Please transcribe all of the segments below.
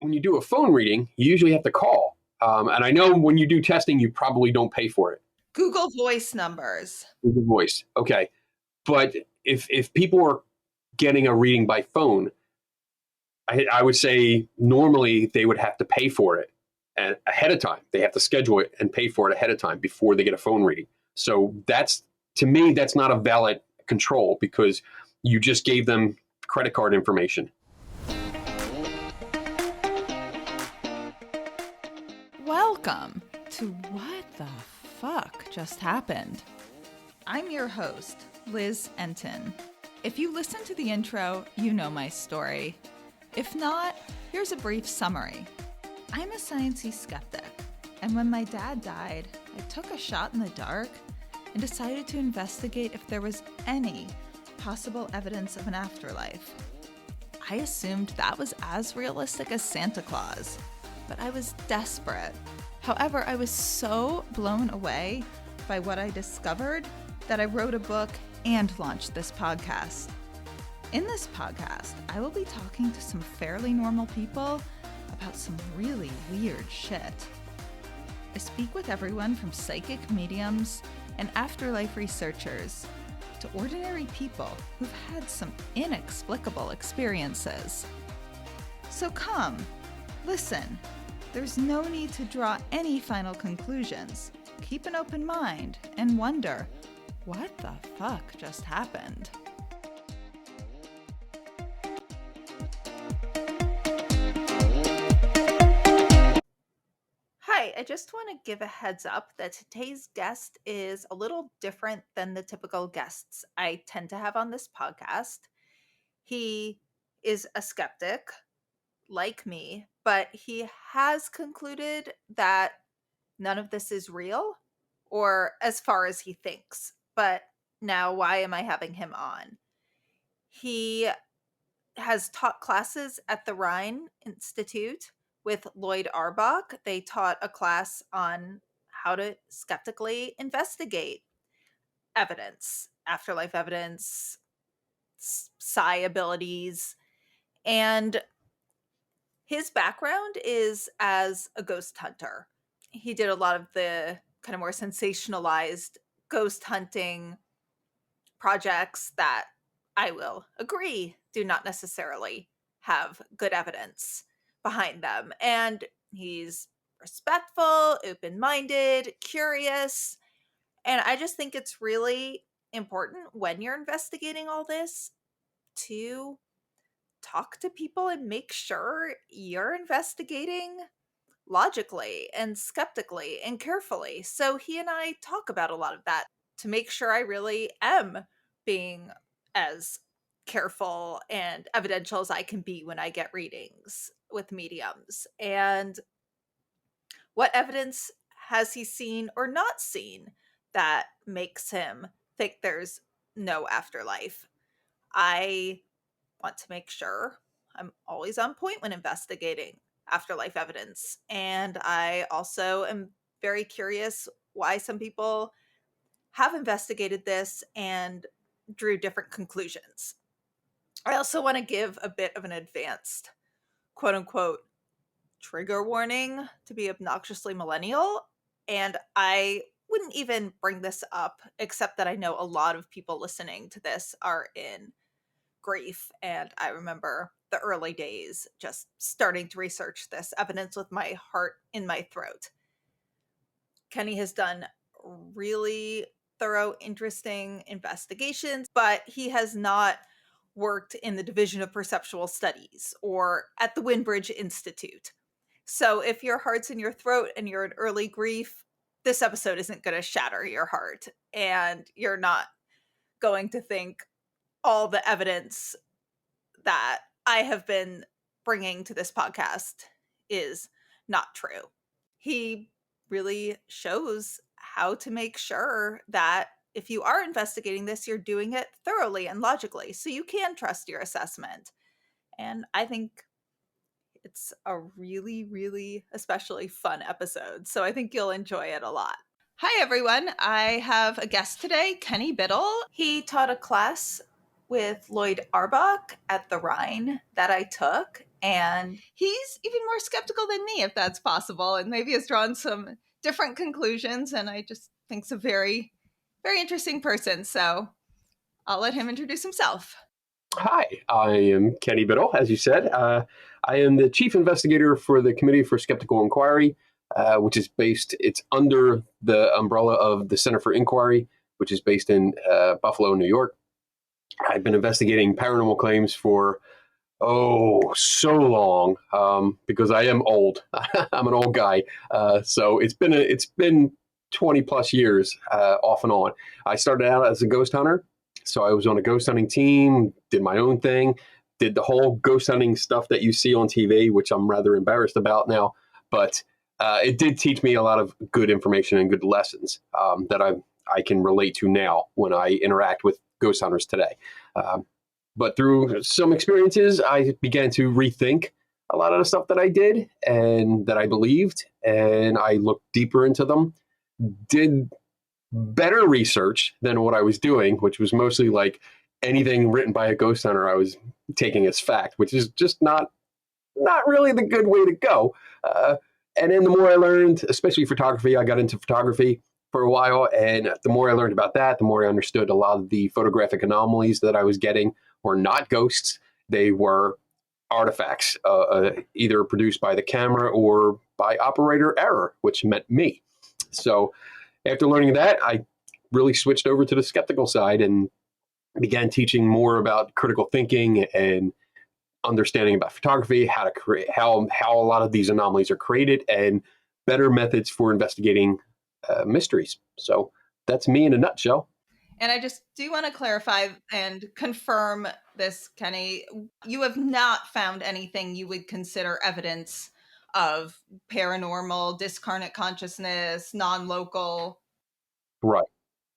when you do a phone reading, you usually have to call. And I know when you do testing, you probably don't pay for it. Google Voice numbers. Google Voice. Okay. But if people are getting a reading by phone, I would say normally they would have to pay for it ahead of time. They have to schedule it and pay for it ahead of time before they get a phone reading. So to me, that's not a valid control because you just gave them credit card information. Welcome to What the Fuck Just Happened. I'm your host, Liz Enton. If you listen to the intro, you know my story. If not, here's a brief summary. I'm a sciencey skeptic, and when my dad died, I took a shot in the dark and decided to investigate if there was any possible evidence of an afterlife. I assumed that was as realistic as Santa Claus, but I was desperate. However, I was so blown away by what I discovered that I wrote a book and launched this podcast. In this podcast, I will be talking to some fairly normal people about some really weird shit. I speak with everyone from psychic mediums and afterlife researchers to ordinary people who've had some inexplicable experiences. So come, listen. There's no need to draw any final conclusions. Keep an open mind and wonder, what the fuck just happened? Hi, I just want to give a heads up that today's guest is a little different than the typical guests I tend to have on this podcast. He is a skeptic, like me, but he has concluded that none of this is real, or as far as he thinks. But now, why am I having him on? He has taught classes at the Rhine Institute with Loyd Auerbach. They taught a class on how to skeptically investigate evidence, afterlife evidence, psi abilities, and his background is as a ghost hunter. He did a lot of the kind of more sensationalized ghost hunting projects that I will agree do not necessarily have good evidence behind them. And he's respectful, open-minded, curious. And I just think it's really important when you're investigating all this to talk to people and make sure you're investigating logically and skeptically and carefully. So he and I talk about a lot of that to make sure I really am being as careful and evidential as I can be when I get readings with mediums. And what evidence has he seen or not seen that makes him think there's no afterlife? I want to make sure I'm always on point when investigating afterlife evidence. And I also am very curious why some people have investigated this and drew different conclusions. I also want to give a bit of an advanced, quote unquote, trigger warning to be obnoxiously millennial. And I wouldn't even bring this up, except that I know a lot of people listening to this are in grief. And I remember the early days just starting to research this evidence with my heart in my throat. Kenny has done really thorough, interesting investigations, but he has not worked in the Division of Perceptual Studies or at the Windbridge Institute. So if your heart's in your throat and you're in early grief, this episode isn't going to shatter your heart, and you're not going to think all the evidence that I have been bringing to this podcast is not true. He really shows how to make sure that if you are investigating this, you're doing it thoroughly and logically, so you can trust your assessment. And I think it's a really, really especially fun episode. So I think you'll enjoy it a lot. Hi, everyone. I have a guest today, Kenny Biddle. He taught a class with Loyd Auerbach at the Rhine that I took, and he's even more skeptical than me, if that's possible, and maybe has drawn some different conclusions. And I just think he's a very, very interesting person. So I'll let him introduce himself. Hi, I am Kenny Biddle, as you said. I am the Chief Investigator for the Committee for Skeptical Inquiry, which is it's under the umbrella of the Center for Inquiry, which is based in Buffalo, New York. I've been investigating paranormal claims for, so long, because I am old. I'm an old guy. So it's been 20 plus years, off and on. I started out as a ghost hunter. So I was on a ghost hunting team, did my own thing, did the whole ghost hunting stuff that you see on TV, which I'm rather embarrassed about now. But it did teach me a lot of good information and good lessons, that I can relate to now when I interact with ghost hunters today. But through some experiences, I began to rethink a lot of the stuff that I did and that I believed, and I looked deeper into them, did better research than what I was doing, which was mostly like anything written by a ghost hunter I was taking as fact, which is just not really the good way to go. And then the more I learned, especially photography, I got into photography for a while, and the more I learned about that, the more I understood a lot of the photographic anomalies that I was getting were not ghosts. They were artifacts, either produced by the camera or by operator error, which meant me. So after learning that, I really switched over to the skeptical side and began teaching more about critical thinking and understanding about photography, how to create, how a lot of these anomalies are created, and better methods for investigating mysteries. So that's me in a nutshell. And I just do want to clarify and confirm this, Kenny. You have not found anything you would consider evidence of paranormal, discarnate consciousness, non-local. Right,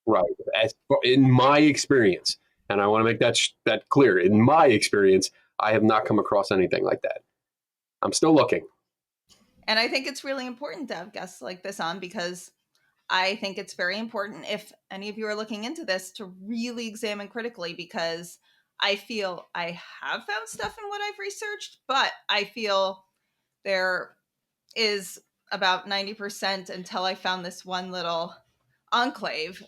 right. As, in my experience, and I want to make that clear. In my experience, I have not come across anything like that. I'm still looking. And I think it's really important to have guests like this on, because I think it's very important, if any of you are looking into this, to really examine critically, because I feel I have found stuff in what I've researched, but I feel there is about 90%, until I found this one little enclave,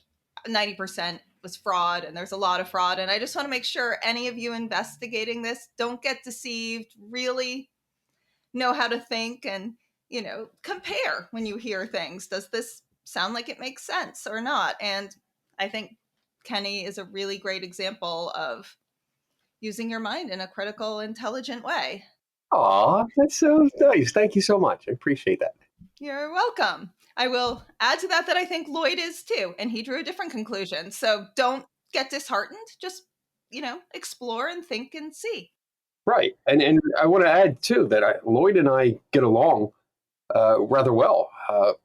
90% was fraud, and there's a lot of fraud. And I just want to make sure any of you investigating this don't get deceived, really know how to think and, compare when you hear things. Does this sound like it makes sense or not? And I think Kenny is a really great example of using your mind in a critical, intelligent way. Aw, that's so nice. Thank you so much. I appreciate that. You're welcome. I will add to that I think Loyd is too, and he drew a different conclusion. So don't get disheartened. Just, explore and think and see. Right. And I want to add, too, that Loyd and I get along rather well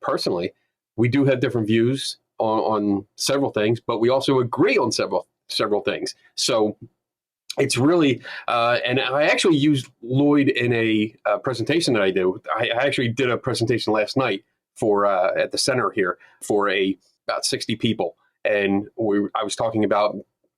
personally. We do have different views on several things, but we also agree on several things. So it's really, and I actually used Loyd in a presentation that I do. I actually did a presentation last night for at the center here for about 60 people, and I was talking about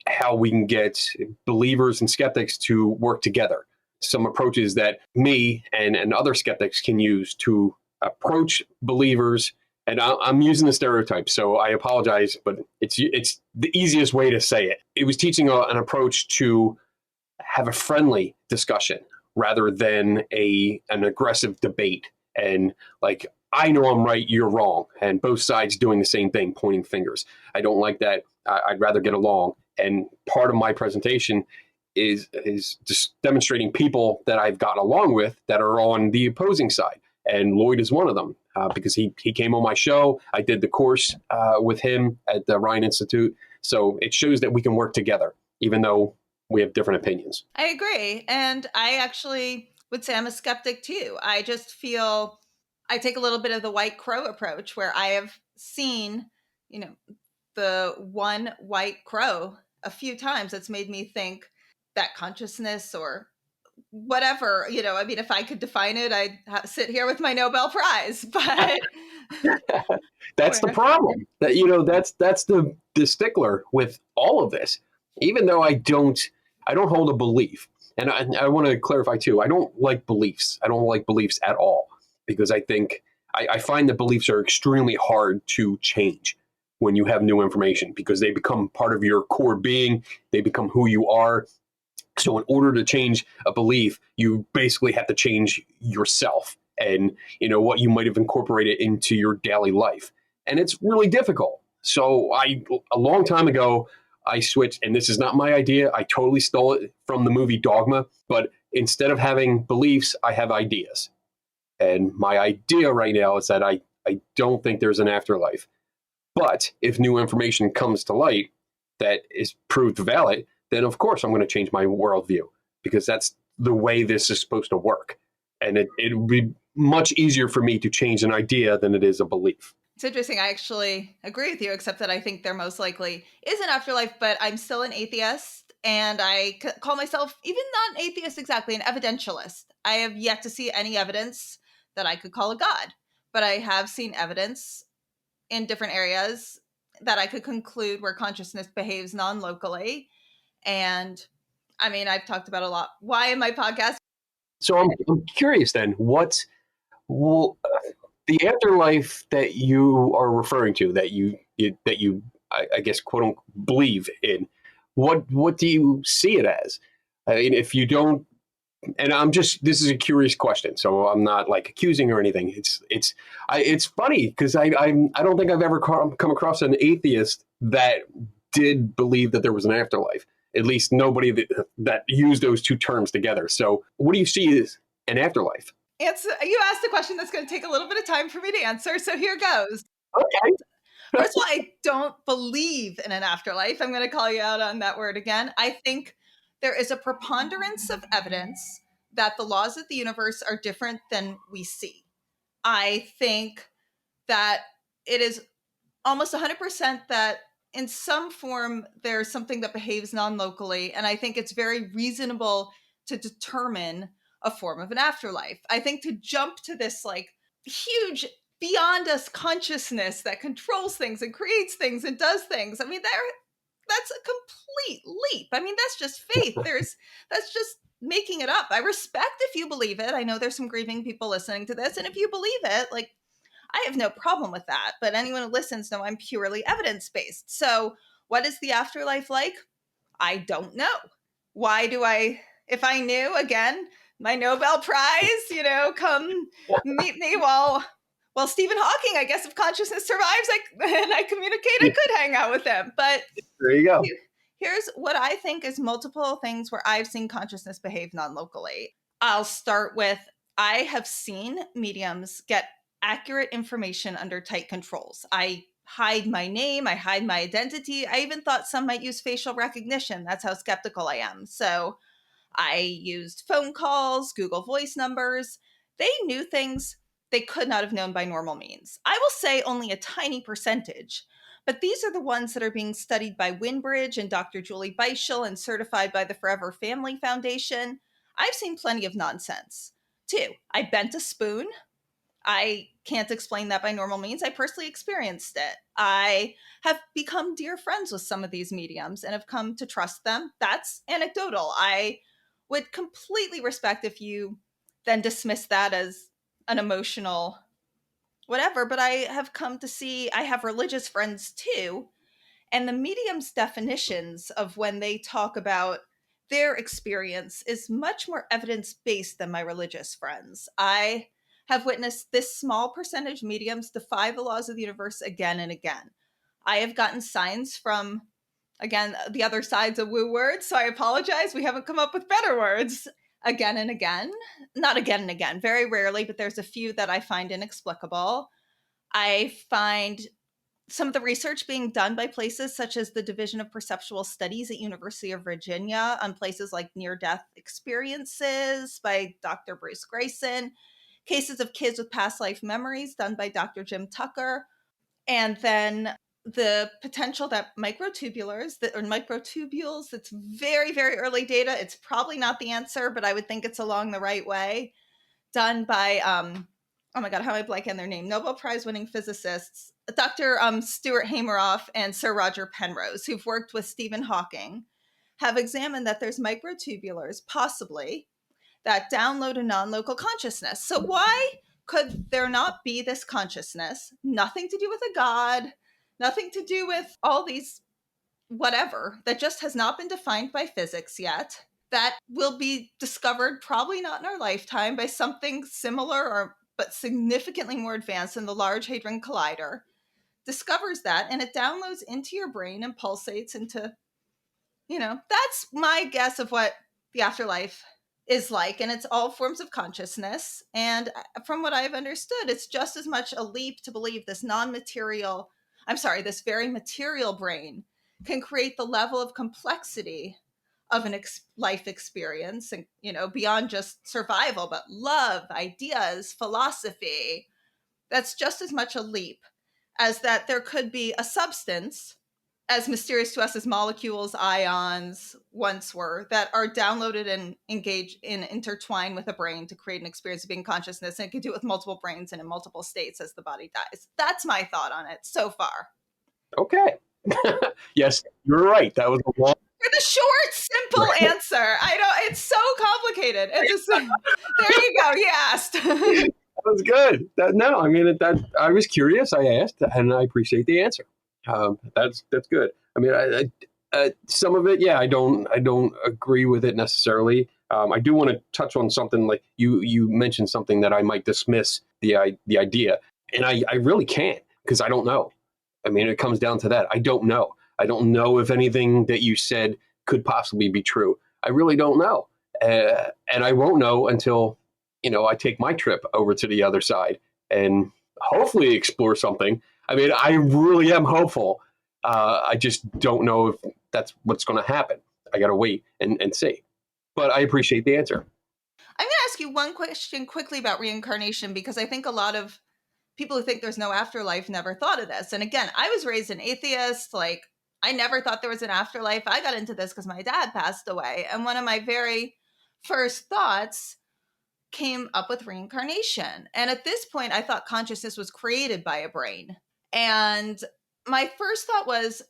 how we can get believers and skeptics to work together. Some approaches that me and other skeptics can use to approach believers. And I'm using the stereotype, so I apologize, but it's the easiest way to say it. It was teaching an approach to have a friendly discussion rather than an aggressive debate. And like, I know I'm right, you're wrong, and both sides doing the same thing, pointing fingers. I don't like that. I'd rather get along. And part of my presentation is just demonstrating people that I've gotten along with that are on the opposing side. And Loyd is one of them because he came on my show. I did the course with him at the Rhine Institute. So it shows that we can work together, even though we have different opinions. I agree. And I actually would say I'm a skeptic too. I just feel I take a little bit of the white crow approach, where I have seen, the one white crow a few times. That's made me think that consciousness or whatever, I mean, if I could define it, I'd sit here with my Nobel Prize, but that's the problem. That's the stickler with all of this. even though I don't hold a belief. And I want to clarify too, I don't like beliefs. I don't like beliefs at all because I think I find that beliefs are extremely hard to change when you have new information because they become part of your core being. They become who you are. So in order to change a belief, you basically have to change yourself and what you might have incorporated into your daily life. And it's really difficult. So a long time ago, I switched, and this is not my idea. I totally stole it from the movie Dogma, but instead of having beliefs, I have ideas. And my idea right now is that I don't think there's an afterlife. But if new information comes to light that is proved valid, then of course I'm going to change my worldview because that's the way this is supposed to work. And it would be much easier for me to change an idea than it is a belief. It's interesting. I actually agree with you, except that I think there most likely is an afterlife, but I'm still an atheist. And I call myself even not an atheist exactly, an evidentialist. I have yet to see any evidence that I could call a god, but I have seen evidence in different areas that I could conclude where consciousness behaves non-locally. And I mean, I've talked about a lot. Why in my podcast? So I'm curious then, well, the afterlife that you are referring to, that you I guess quote unquote believe in, what do you see it as? I mean, if you don't, and this is a curious question, so I'm not like accusing or anything. It's funny because I don't think I've ever come across an atheist that did believe that there was an afterlife. At least nobody that used those two terms together. So what do you see as an afterlife? You asked a question that's going to take a little bit of time for me to answer, so here goes. Okay. First of all, I don't believe in an afterlife. I'm going to call you out on that word again. I think there is a preponderance of evidence that the laws of the universe are different than we see. I think that it is almost 100% that in some form there's something that behaves non-locally, and I think it's very reasonable to determine a form of an afterlife. I think to jump to this like huge beyond us consciousness that controls things and creates things and does things, I mean that's a complete leap. I mean, that's just faith. That's just making it up. I respect if you believe it. I know there's some grieving people listening to this, and if you believe it, like, I have no problem with that. But anyone who listens know I'm purely evidence based. So, what is the afterlife like? I don't know. Why do I, if I knew, again, my Nobel Prize, come meet me while Stephen Hawking, I guess if consciousness survives and I communicate, I could hang out with him. But There you go. here's what I think is multiple things where I've seen consciousness behave non-locally. I'll start with I have seen mediums get accurate information under tight controls. I hide my name, I hide my identity. I even thought some might use facial recognition. That's how skeptical I am. So I used phone calls, Google Voice numbers. They knew things they could not have known by normal means. I will say only a tiny percentage, but these are the ones that are being studied by Winbridge and Dr. Julie Beischel and certified by the Forever Family Foundation. I've seen plenty of nonsense. Two, I bent a spoon. I can't explain that by normal means. I personally experienced it. I have become dear friends with some of these mediums and have come to trust them. That's anecdotal. I would completely respect if you then dismiss that as an emotional whatever, but I have come to see I have religious friends too, and the medium's definitions of when they talk about their experience is much more evidence based than my religious friends. I have witnessed this small percentage mediums defy the laws of the universe again and again. I have gotten signs from, again, the other side's a woo word, so I apologize. We haven't come up with better words. Again and again. Not again and again, very rarely, but there's a few that I find inexplicable. I find some of the research being done by places such as the Division of Perceptual Studies at University of Virginia on places like near-death experiences by Dr. Bruce Grayson, cases of kids with past life memories done by Dr. Jim Tucker, and then the potential that microtubules, that's very, very early data. It's probably not the answer, but I would think it's along the right way, done by oh my god, how am I blanking on their name? Nobel Prize winning physicists, Dr. Stuart Hameroff and Sir Roger Penrose, who've worked with Stephen Hawking. have examined that there's microtubulars, possibly, that download a non-local consciousness. So why could there not be this consciousness, nothing to do with a god, nothing to do with all these whatever, that just has not been defined by physics yet, that will be discovered probably not in our lifetime by something similar or but significantly more advanced than the Large Hadron Collider, discovers that and it downloads into your brain and pulsates into, that's my guess of what the afterlife is like. And it's all forms of consciousness. And from what I've understood, it's just as much a leap to believe this this very material brain can create the level of complexity of an life experience and, beyond just survival, but love, ideas, philosophy. That's just as much a leap as that there could be a substance as mysterious to us as molecules, ions once were, that are downloaded and engaged in intertwine with a brain to create an experience of being consciousness. And it can do it with multiple brains and in multiple states as the body dies. That's my thought on it so far. Okay. Yes, you're right. That was a long. For the short, simple answer. It's so complicated. It just, there you go. You asked. That was good. I was curious. I asked, and I appreciate the answer. That's good. I mean, some of it, yeah, I don't agree with it necessarily. I do want to touch on something like you mentioned something that I might dismiss the idea, and I really can't because I don't know. I mean, it comes down to that. I don't know. I don't know if anything that you said could possibly be true. I really don't know, and I won't know until I take my trip over to the other side and hopefully explore something. I mean, I really am hopeful. I just don't know if that's what's going to happen. I got to wait and see. But I appreciate the answer. I'm going to ask you one question quickly about reincarnation, because I think a lot of people who think there's no afterlife never thought of this. And again, I was raised an atheist. Like, I never thought there was an afterlife. I got into this because my dad passed away. And one of my very first thoughts came up with reincarnation. And at this point, I thought consciousness was created by a brain. And my first thought was,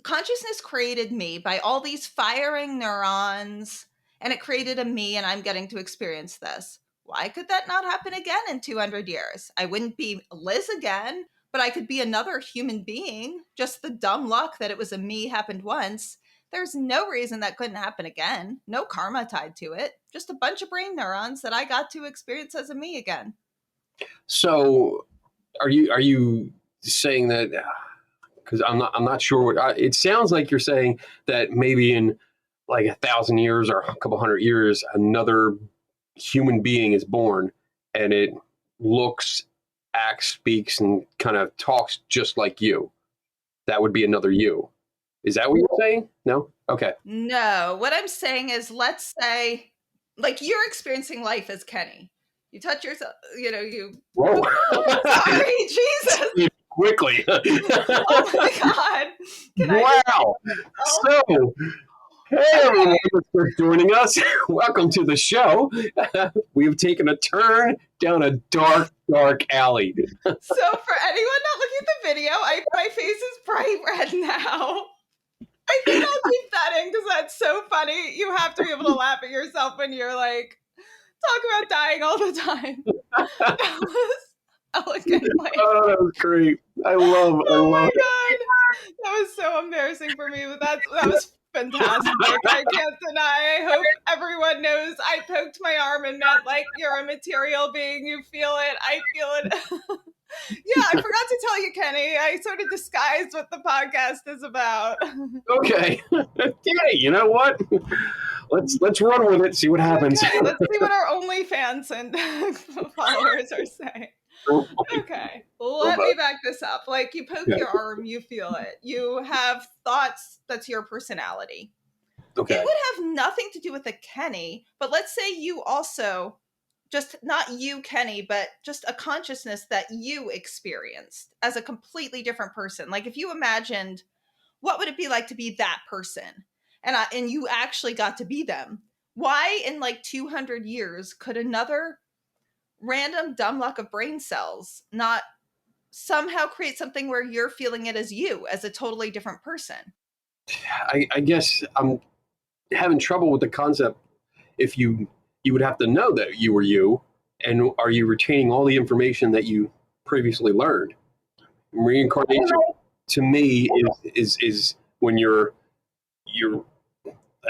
consciousness created me by all these firing neurons, and it created a me, and I'm getting to experience this. Why could that not happen again in 200 years? I wouldn't be Liz again, but I could be another human being. Just the dumb luck that it was a me happened once. There's no reason that couldn't happen again. No karma tied to it. Just a bunch of brain neurons that I got to experience as a me again. So, are you saying that? Because I'm not sure what it sounds like. You're saying that maybe in like 1,000 years or a couple hundred years, another human being is born, and it looks, acts, speaks, and kind of talks just like you. That would be another you. Is that what you're saying? No? Okay. No, what I'm saying is, let's say, like, you're experiencing life as Kenny. You touch yourself, Whoa. Sorry, Jesus. Quickly. Oh my God. Wow. So, hey everyone, for joining us. Welcome to the show. We've taken a turn down a dark, dark alley. So for anyone not looking at the video, my face is bright red now. I think I'll keep that in because that's so funny. You have to be able to laugh at yourself when you're like, talk about dying all the time. That was elegant. Oh, that was great. I love my it. God. That was so embarrassing for me, but that was fantastic. I can't deny. I hope everyone knows I poked my arm and meant, like, you're a material being. You feel it. I feel it. Yeah, I forgot to tell you, Kenny. I sort of disguised what the podcast is about. Okay. Okay, you know what? Let's run with it, see what happens. Okay, let's see what our OnlyFans and followers are saying. Okay, let me back this up. Like, you poke your arm, you feel it. You have thoughts, that's your personality. Okay. It would have nothing to do with a Kenny, but let's say you also, just not you, Kenny, but just a consciousness that you experienced as a completely different person. Like, if you imagined, what would it be like to be that person? And you actually got to be them. Why in like 200 years could another random dumb luck of brain cells not somehow create something where you're feeling it as you, as a totally different person? I guess having trouble with the concept. If you would have to know that you were you, and are you retaining all the information that you previously learned? Reincarnation to me is when you're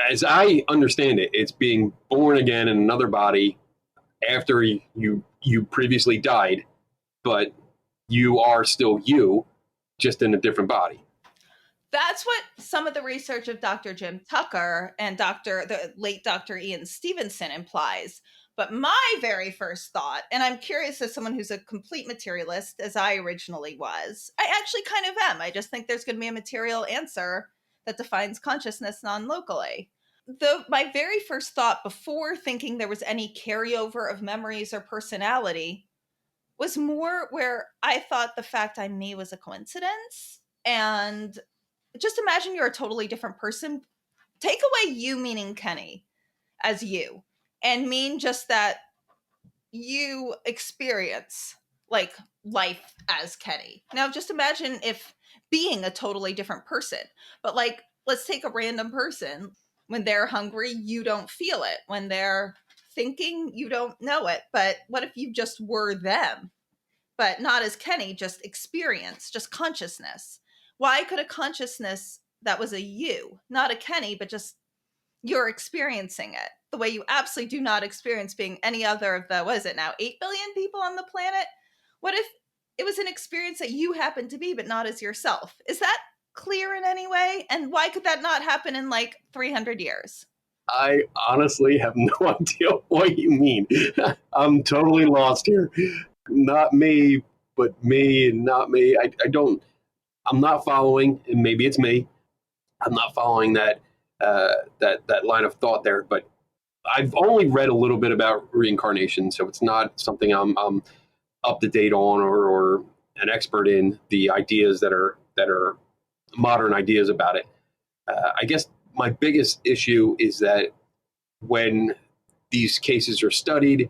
as I understand it, it's being born again in another body after you previously died, but you are still you, just in a different body. That's what some of the research of Dr. Jim Tucker and the late Dr. Ian Stevenson implies. But my very first thought, and I'm curious as someone who's a complete materialist, as I originally was, I actually kind of am. I just think there's going to be a material answer that defines consciousness non-locally. My very first thought before thinking there was any carryover of memories or personality was more where I thought the fact I'm me was a coincidence. And just imagine you're a totally different person. Take away you, meaning Kenny, as you, and mean just that you experience like life as Kenny. Now, just imagine if being a totally different person, but like, let's take a random person. When they're hungry, you don't feel it. When they're thinking, you don't know it. But what if you just were them? But not as Kenny, just experience, just consciousness. Why could a consciousness that was a you, not a Kenny, but just you're experiencing it the way you absolutely do not experience being any other of the, what is it now, 8 billion people on the planet? What if it was an experience that you happen to be, but not as yourself? Is that clear in any way? And why could that not happen in like 300 years? I honestly have no idea what you mean. I'm totally lost here. Not me, but me and not me. I don't. I'm not following, and maybe it's me. I'm not following that line of thought there. But I've only read a little bit about reincarnation, so it's not something I'm up to date on or an expert in. The ideas that are modern ideas about it. I guess my biggest issue is that when these cases are studied,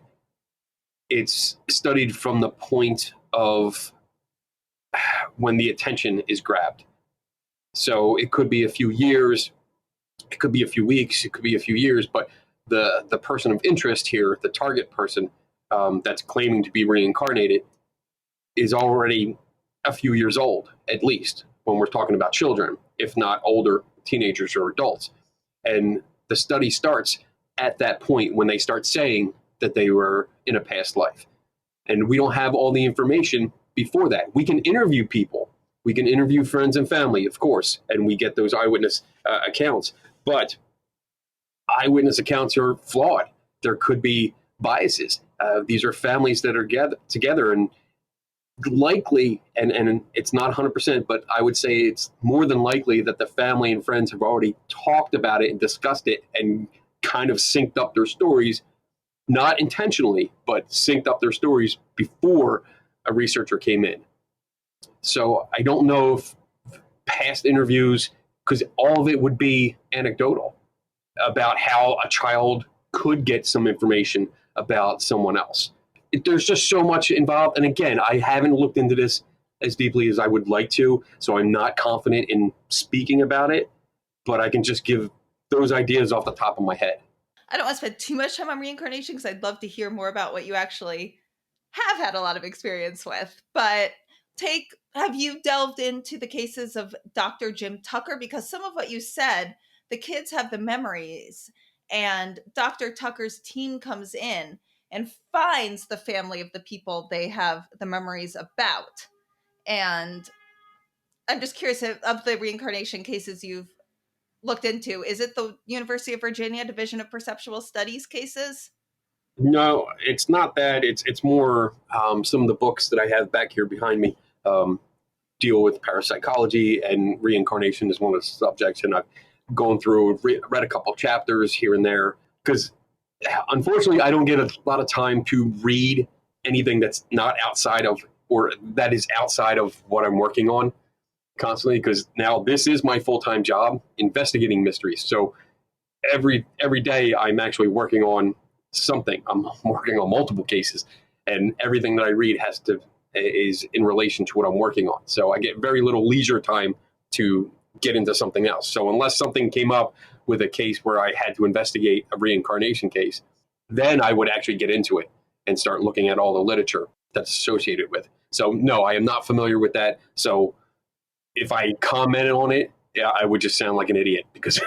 it's studied from the point of when the attention is grabbed. So it could be a few years, it could be a few weeks, it could be a few years, but the person of interest here, the target person that's claiming to be reincarnated, is already a few years old, at least when we're talking about children, if not older teenagers or adults. And the study starts at that point when they start saying that they were in a past life. And we don't have all the information before that. We can interview people. We can interview friends and family, of course, and we get those eyewitness accounts. But eyewitness accounts are flawed. There could be biases. These are families that are together, and likely, and it's not 100%, but I would say it's more than likely that the family and friends have already talked about it and discussed it and kind of synced up their stories, not intentionally, but synced up their stories before a researcher came in. So I don't know if past interviews, because all of it would be anecdotal about how a child could get some information about someone else. There's just so much involved. And again, I haven't looked into this as deeply as I would like to, so I'm not confident in speaking about it, but I can just give those ideas off the top of my head. I don't want to spend too much time on reincarnation because I'd love to hear more about what you actually have had a lot of experience with. But have you delved into the cases of Dr. Jim Tucker? Because some of what you said, the kids have the memories, and Dr. Tucker's team comes in and finds the family of the people they have the memories about. And I'm just curious, of the reincarnation cases you've looked into, is it the University of Virginia Division of Perceptual Studies cases? No, it's not that. It's more some of the books that I have back here behind me deal with parapsychology, and reincarnation is one of the subjects. And I've gone through, read a couple chapters here and there, because unfortunately I don't get a lot of time to read anything that's not outside of, or that is outside of what I'm working on constantly, because now this is my full-time job, investigating mysteries. So every day I'm actually working on something. I'm working on multiple cases, and everything that I read is in relation to what I'm working on. So I get very little leisure time to get into something else. So unless something came up with a case where I had to investigate a reincarnation case, then I would actually get into it and start looking at all the literature that's associated with. So no, I am not familiar with that. So if I commented on it, yeah, I would just sound like an idiot because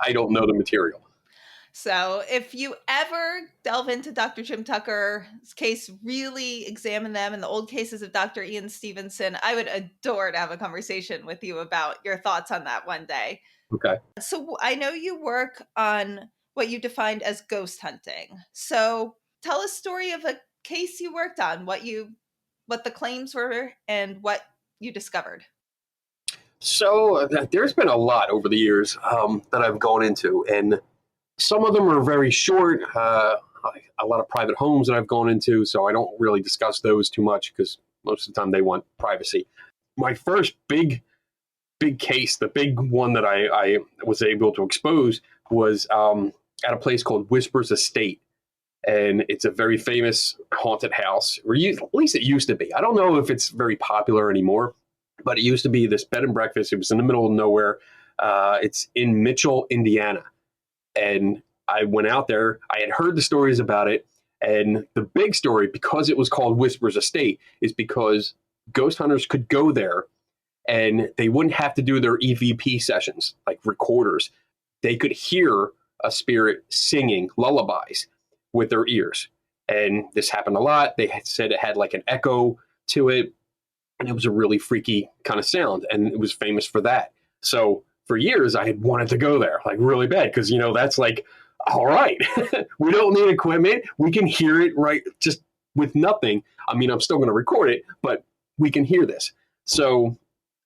I don't know the material. So if you ever delve into Dr. Jim Tucker's case, really examine them and the old cases of Dr. Ian Stevenson, I would adore to have a conversation with you about your thoughts on that one day. Okay. So I know you work on what you defined as ghost hunting. So tell a story of a case you worked on, what the claims were and what you discovered. So there's been a lot over the years that I've gone into, and some of them are very short. A lot of private homes that I've gone into, so I don't really discuss those too much because most of the time they want privacy. My first big case, the big one that I was able to expose was at a place called Whispers Estate. And it's a very famous haunted house, or at least it used to be. I don't know if it's very popular anymore, but it used to be this bed and breakfast. It was in the middle of nowhere. It's in Mitchell, Indiana. And I went out there. I had heard the stories about it. And the big story, because it was called Whispers Estate, is because ghost hunters could go there and they wouldn't have to do their EVP sessions, like recorders. They could hear a spirit singing lullabies with their ears. And this happened a lot. They had said it had like an echo to it, and it was a really freaky kind of sound, and it was famous for that. So for years, I had wanted to go there, like really bad, because, that's like, all right, we don't need equipment. We can hear it right just with nothing. I mean, I'm still going to record it, but we can hear this. So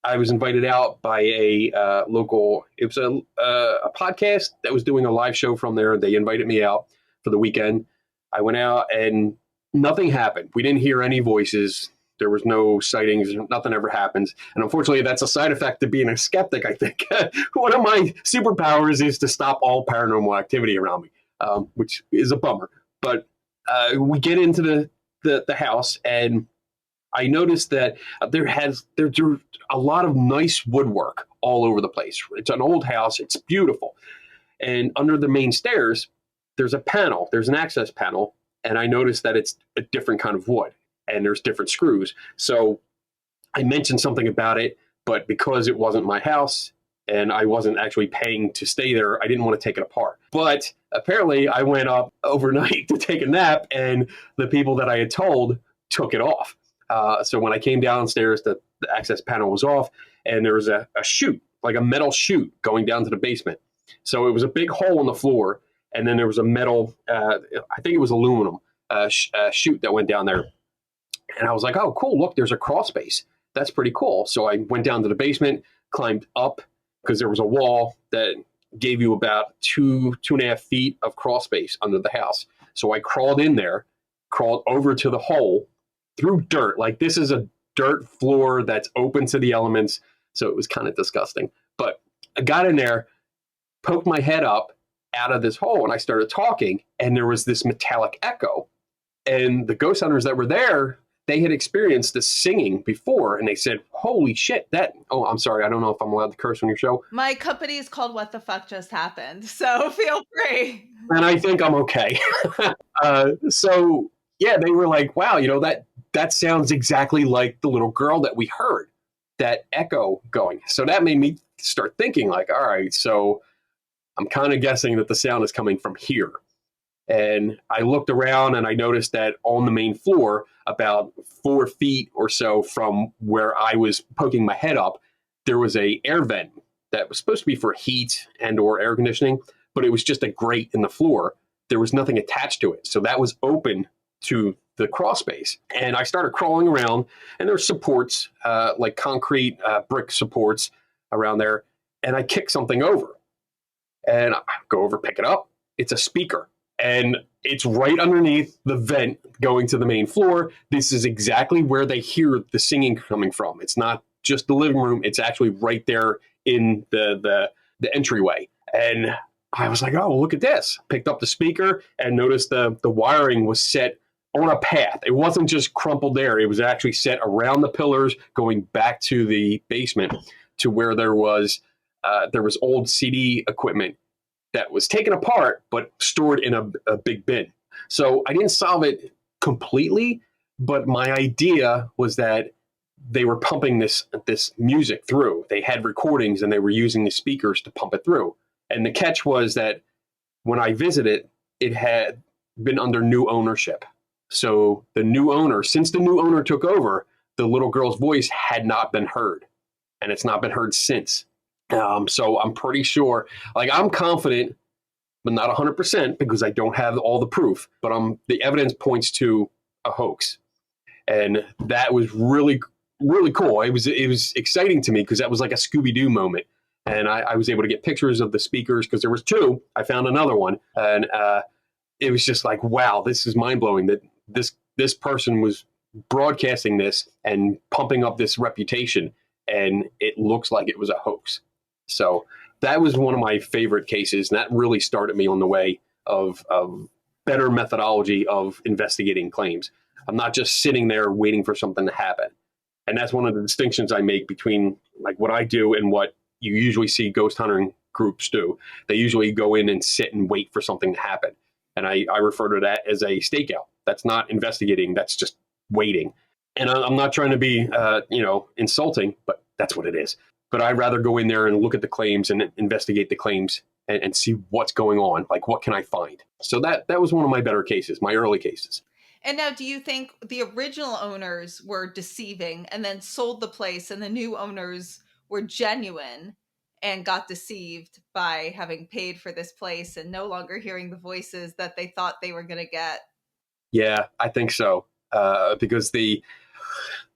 I was invited out by a local, it was a podcast that was doing a live show from there. They invited me out for the weekend. I went out and nothing happened. We didn't hear any voices. There was no sightings. Nothing ever happens. And unfortunately, that's a side effect of being a skeptic, I think. One of my superpowers is to stop all paranormal activity around me, which is a bummer. But we get into the house, and I noticed that there's a lot of nice woodwork all over the place. It's an old house. It's beautiful. And under the main stairs, there's a panel. There's an access panel. And I noticed that it's a different kind of wood and there's different screws. So I mentioned something about it, but because it wasn't my house and I wasn't actually paying to stay there, I didn't want to take it apart. But apparently I went up overnight to take a nap, and the people that I had told took it off. So when I came downstairs, the access panel was off, and there was a chute, like a metal chute going down to the basement. So it was a big hole in the floor, and then there was a metal, I think it was aluminum, chute that went down there. And I was like, oh, cool, look, there's a crawl space. That's pretty cool. So I went down to the basement, climbed up, because there was a wall that gave you about 2.5 feet of crawl space under the house. So I crawled in there, crawled over to the hole, through dirt. Like, this is a dirt floor that's open to the elements. So it was kind of disgusting. But I got in there, poked my head up out of this hole, and I started talking, and there was this metallic echo. And the ghost hunters that were there, they had experienced this singing before, and they said, holy shit, oh, I'm sorry, I don't know if I'm allowed to curse on your show. My company is called What the Fuck Just Happened, so feel free. And I think I'm okay. So, yeah, they were like, wow, that sounds exactly like the little girl that we heard, that echo going. So that made me start thinking, like, all right, so I'm kind of guessing that the sound is coming from here. And I looked around and I noticed that on the main floor, about 4 feet or so from where I was poking my head up, there was a air vent that was supposed to be for heat and or air conditioning, but it was just a grate in the floor. There was nothing attached to it. So that was open to the crawl space. And I started crawling around, and there's supports, like concrete brick supports around there. And I kicked something over, and I go over, pick it up. It's a speaker. And it's right underneath the vent going to the main floor. This is exactly where they hear the singing coming from. It's not just the living room. It's actually right there in the entryway. And I was like, oh, look at this. Picked up the speaker and noticed the wiring was set on a path. It wasn't just crumpled there. It was actually set around the pillars going back to the basement to where there was old CD equipment that was taken apart but stored in a big bin. So I didn't solve it completely, but my idea was that they were pumping this music through. They had recordings and they were using the speakers to pump it through. And the catch was that when I visited, it had been under new ownership. So the new owner, since the new owner took over, the little girl's voice had not been heard, and it's not been heard since. So I'm pretty sure, like I'm confident, but not 100% because I don't have all the proof. But the evidence points to a hoax, and that was really really cool. It was exciting to me because that was like a Scooby Doo moment, and I was able to get pictures of the speakers because there was two. I found another one, and it was just like, wow, this is mind blowing that this person was broadcasting this and pumping up this reputation, and it looks like it was a hoax. So that was one of my favorite cases, and that really started me on the way of better methodology of investigating claims. I'm not just sitting there waiting for something to happen. And that's one of the distinctions I make between like what I do and what you usually see ghost hunting groups do. They usually go in and sit and wait for something to happen. And I refer to that as a stakeout. That's not investigating. That's just waiting. And I'm not trying to be, insulting, but that's what it is. But I'd rather go in there and look at the claims and investigate the claims and see what's going on. Like, what can I find? So that was one of my better cases, my early cases. And now, do you think the original owners were deceiving and then sold the place, and the new owners were genuine and got deceived by having paid for this place and no longer hearing the voices that they thought they were going to get? Yeah, I think so. Because the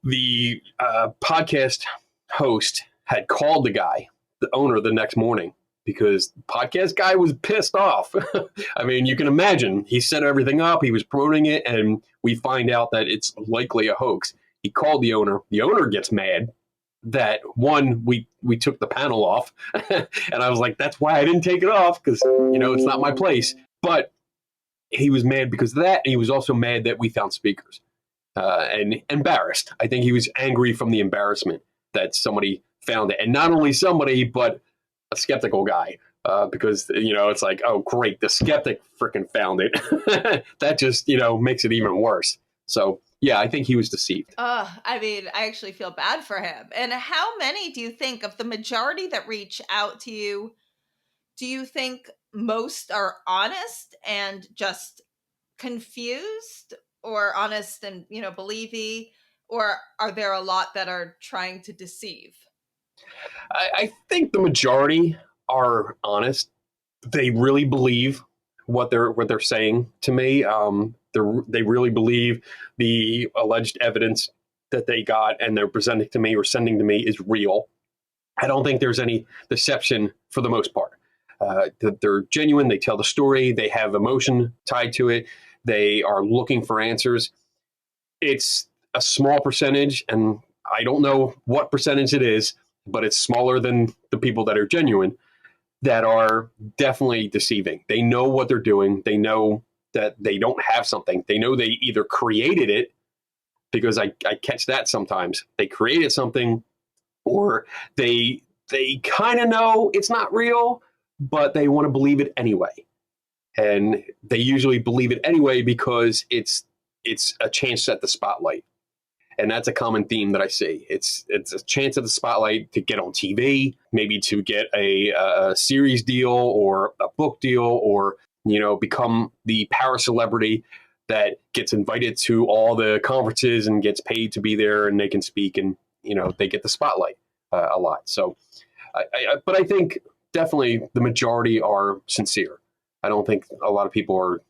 podcast host had called the owner, the next morning because the podcast guy was pissed off. I mean, you can imagine. He set everything up. He was promoting it, and we find out that it's likely a hoax. He called the owner. The owner gets mad that, one, we took the panel off. And I was like, that's why I didn't take it off because, it's not my place. But he was mad because of that. And he was also mad that we found speakers and embarrassed. I think he was angry from the embarrassment that somebody found it. And not only somebody, but a skeptical guy, because, it's like, oh, great, the skeptic freaking found it. That just, makes it even worse. So, yeah, I think he was deceived. I mean, I actually feel bad for him. And how many do you think of the majority that reach out to you? Do you think most are honest and just confused, or honest and, believey? Or are there a lot that are trying to deceive? I think the majority are honest. They really believe what they're saying to me. They really believe the alleged evidence that they got and they're presenting to me or sending to me is real. I don't think there's any deception for the most part. They're genuine. They tell the story. They have emotion tied to it. They are looking for answers. It's a small percentage, and I don't know what percentage it is, but it's smaller than the people that are genuine, that are definitely deceiving. They know what they're doing. They know that they don't have something. They know they either created it, because I catch that sometimes. They created something, or they kind of know it's not real, but they want to believe it anyway. And they usually believe it anyway because it's a chance at the spotlight. And that's a common theme that I see. It's a chance at the spotlight to get on TV, maybe to get a series deal or a book deal, or become the power celebrity that gets invited to all the conferences and gets paid to be there, and they can speak, and they get the spotlight a lot. So, but I think definitely the majority are sincere. I don't think a lot of people are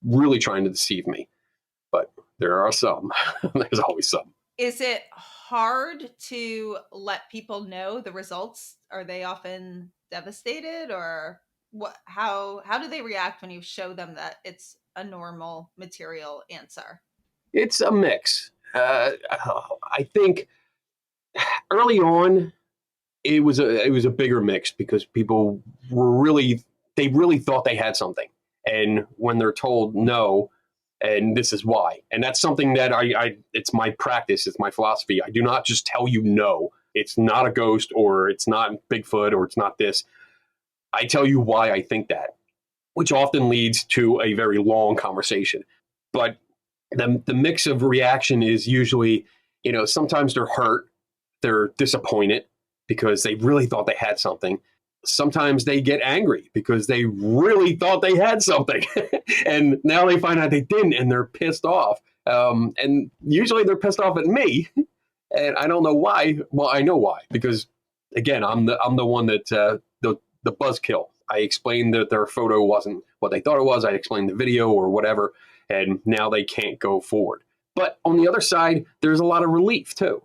really trying to deceive me, but there are some. There's always some. Is it hard to let people know the results? Are they often devastated, or what? How do they react when you show them that it's a normal material answer? It's a mix. I think early on it was a bigger mix because people they really thought they had something, and when they're told no, and this is why, and that's something that I it's my practice, it's my philosophy. I do not just tell you no, it's not a ghost, or it's not Bigfoot, or it's not this. I tell you why I think that, which often leads to a very long conversation. But the mix of reaction is usually, sometimes they're hurt, they're disappointed because they really thought they had something. Sometimes they get angry because they really thought they had something and now they find out they didn't and they're pissed off. And usually they're pissed off at me and I don't know why. Well, I know why, because again, I'm the one that the buzzkill. I explained that their photo wasn't what they thought it was. I explained the video or whatever, and now they can't go forward. But on the other side, there's a lot of relief too,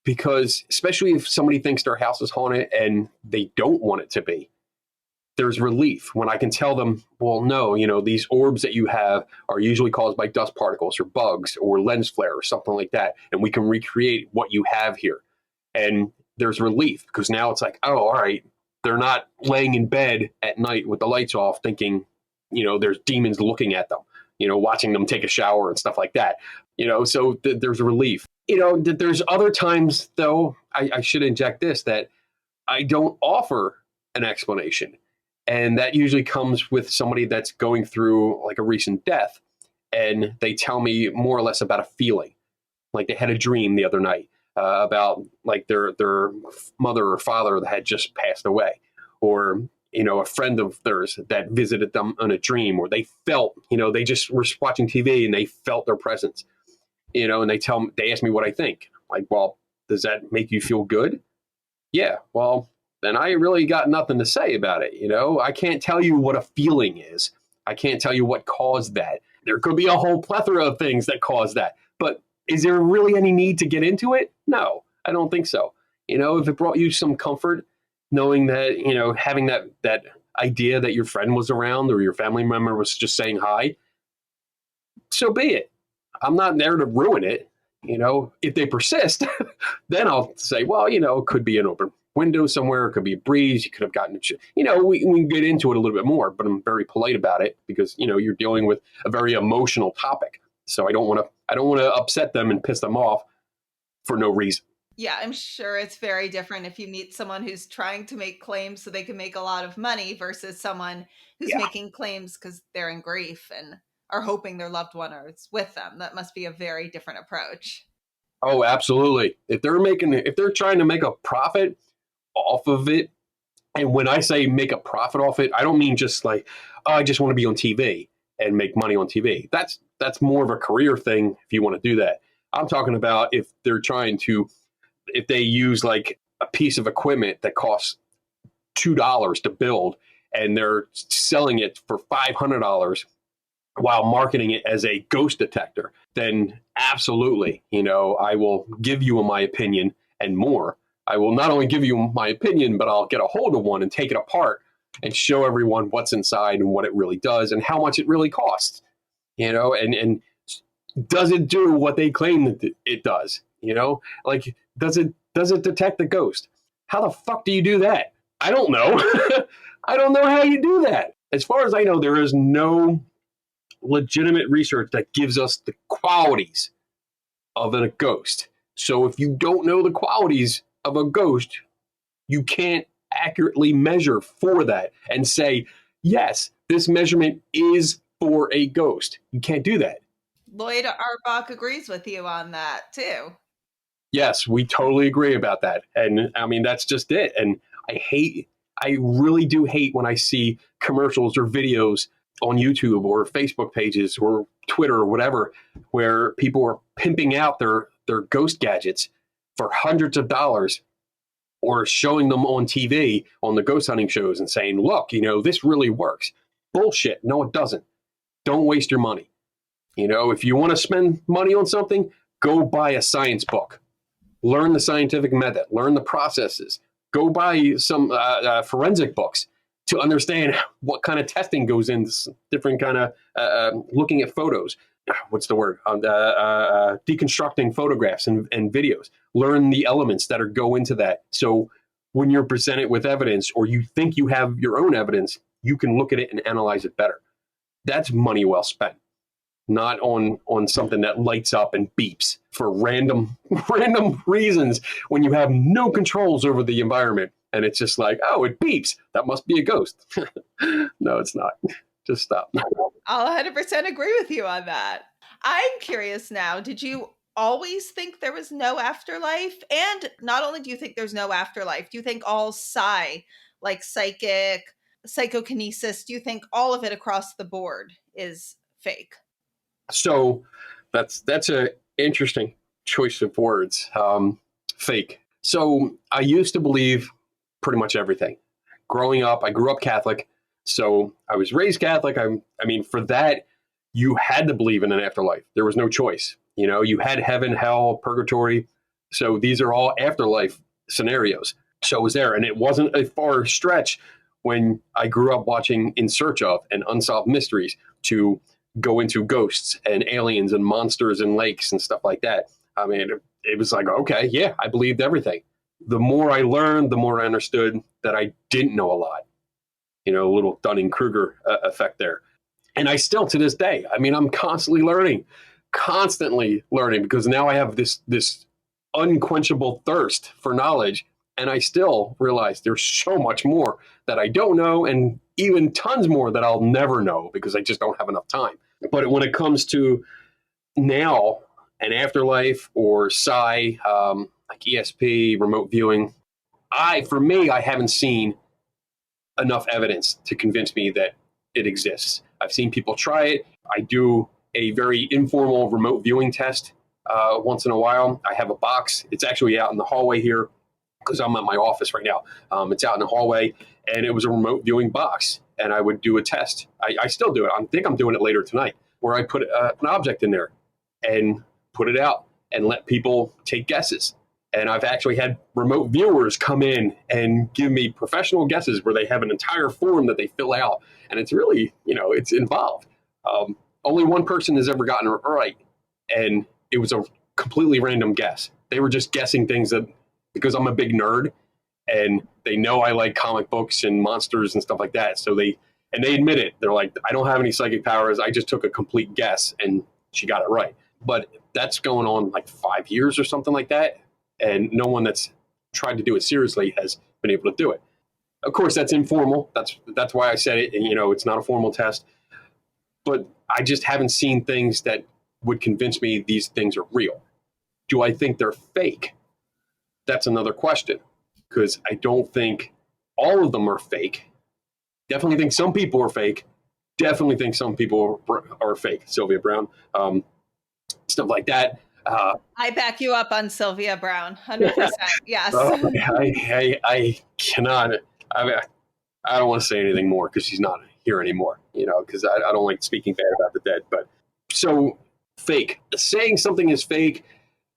because especially if somebody thinks their house is haunted and they don't want it to be, there's relief when I can tell them, well, no, these orbs that you have are usually caused by dust particles or bugs or lens flare or something like that. And we can recreate what you have here. And there's relief because now it's like, oh, all right, they're not laying in bed at night with the lights off thinking, there's demons looking at them, watching them take a shower and stuff like that. So there's a relief. There's other times, though, I should inject this, that I don't offer an explanation. And that usually comes with somebody that's going through like a recent death. And they tell me more or less about a feeling. Like they had a dream the other night about like their mother or father that had just passed away. Or, a friend of theirs that visited them in a dream, or they felt, they just were watching TV and they felt their presence, and they ask me what I think. Like, well, does that make you feel good? Yeah. Well, then I really got nothing to say about it. I can't tell you what a feeling is. I can't tell you what caused that. There could be a whole plethora of things that cause that. But is there really any need to get into it? No, I don't think so. If it brought you some comfort, knowing that, having that idea that your friend was around or your family member was just saying hi, so be it. I'm not there to ruin it. If they persist, then I'll say, well, it could be an open window somewhere. It could be a breeze. You could have gotten, we can get into it a little bit more, but I'm very polite about it because, you're dealing with a very emotional topic. So I don't want to upset them and piss them off for no reason. Yeah, I'm sure it's very different if you meet someone who's trying to make claims so they can make a lot of money versus someone who's making claims because they're in grief and are hoping their loved one is with them. That must be a very different approach. Oh, absolutely. If they're trying to make a profit off of it, and when I say make a profit off it, I don't mean just like, oh, I just want to be on TV and make money on TV. That's more of a career thing if you want to do that. I'm talking about if they use like a piece of equipment that costs $2 to build and they're selling it for $500 while marketing it as a ghost detector, then absolutely, I will give you my opinion and more. I will not only give you my opinion, but I'll get a hold of one and take it apart and show everyone what's inside and what it really does and how much it really costs, and does it do what they claim that it does? Like, does it detect the ghost? How the fuck do you do that? I don't know. I don't know how you do that. As far as I know, there is no legitimate research that gives us the qualities of a ghost. So if you don't know the qualities of a ghost, you can't accurately measure for that and say, yes, this measurement is for a ghost. You can't do that. Loyd Auerbach agrees with you on that too. Yes, we totally agree about that. And I mean, that's just it. And I really do hate when I see commercials or videos on YouTube or Facebook pages or Twitter or whatever, where people are pimping out their ghost gadgets for hundreds of dollars or showing them on TV on the ghost hunting shows and saying, look, this really works. Bullshit. No, it doesn't. Don't waste your money. If you want to spend money on something, go buy a science book. Learn the scientific method. Learn the processes. Go buy some forensic books to understand what kind of testing goes into different kind of looking at photos. What's the word? Deconstructing photographs and videos. Learn the elements that go into that. So when you're presented with evidence or you think you have your own evidence, you can look at it and analyze it better. That's money well spent. Not on something that lights up and beeps for random reasons when you have no controls over the environment and it's just like, oh, it beeps. That must be a ghost. No, it's not. Just stop. I'll 100% agree with you on that. I'm curious now, did you always think there was no afterlife? And not only do you think there's no afterlife, do you think all psi, like psychic, psychokinesis, do you think all of it across the board is fake? So that's a interesting choice of words. Fake. So I used to believe pretty much everything. Growing up, I grew up Catholic, so I was raised Catholic. I mean, for that, you had to believe in an afterlife. There was no choice. You know, you had heaven, hell, purgatory. So these are all afterlife scenarios. So it was there, and it wasn't a far stretch when I grew up watching In Search of and Unsolved Mysteries to go into ghosts and aliens and monsters and lakes and stuff like that. I mean, it was like, okay, yeah, I believed everything. The more I learned, the more I understood that I didn't know a lot. You know, a little Dunning-Kruger effect there. And I still, to this day, I mean, I'm constantly learning because now I have this unquenchable thirst for knowledge. And I still realize there's so much more that I don't know, and even tons more that I'll never know because I just don't have enough time. But when it comes to now an afterlife or psi, like ESP, remote viewing, for me, I haven't seen enough evidence to convince me that it exists. I've seen people try it. I do a very informal remote viewing test once in a while. I have a box. It's actually out in the hallway here because I'm at my office right now. It's out in the hallway, and it was a remote viewing box, and I would do a test. I still do it. I think I'm doing it later tonight, where I put an object in there and put it out and let people take guesses. And I've actually had remote viewers come in and give me professional guesses where they have an entire form that they fill out. And it's really, it's involved. Only one person has ever gotten it right. And it was a completely random guess. They were just guessing things because I'm a big nerd and they know I like comic books and monsters and stuff like that. So they admit it. They're like, I don't have any psychic powers. I just took a complete guess and she got it right. But that's going on like 5 years or something like that. And no one that's tried to do it seriously has been able to do it. Of course, that's informal. That's why I said it. And, it's not a formal test. But I just haven't seen things that would convince me these things are real. Do I think they're fake? That's another question, because I don't think all of them are fake. Definitely think some people are fake. Definitely think some people are fake. Sylvia Brown, stuff like that. I back you up on Sylvia Brown, 100%. Yes. I cannot. I don't want to say anything more because she's not here anymore. Because I don't like speaking bad about the dead. But so fake. Saying something is fake,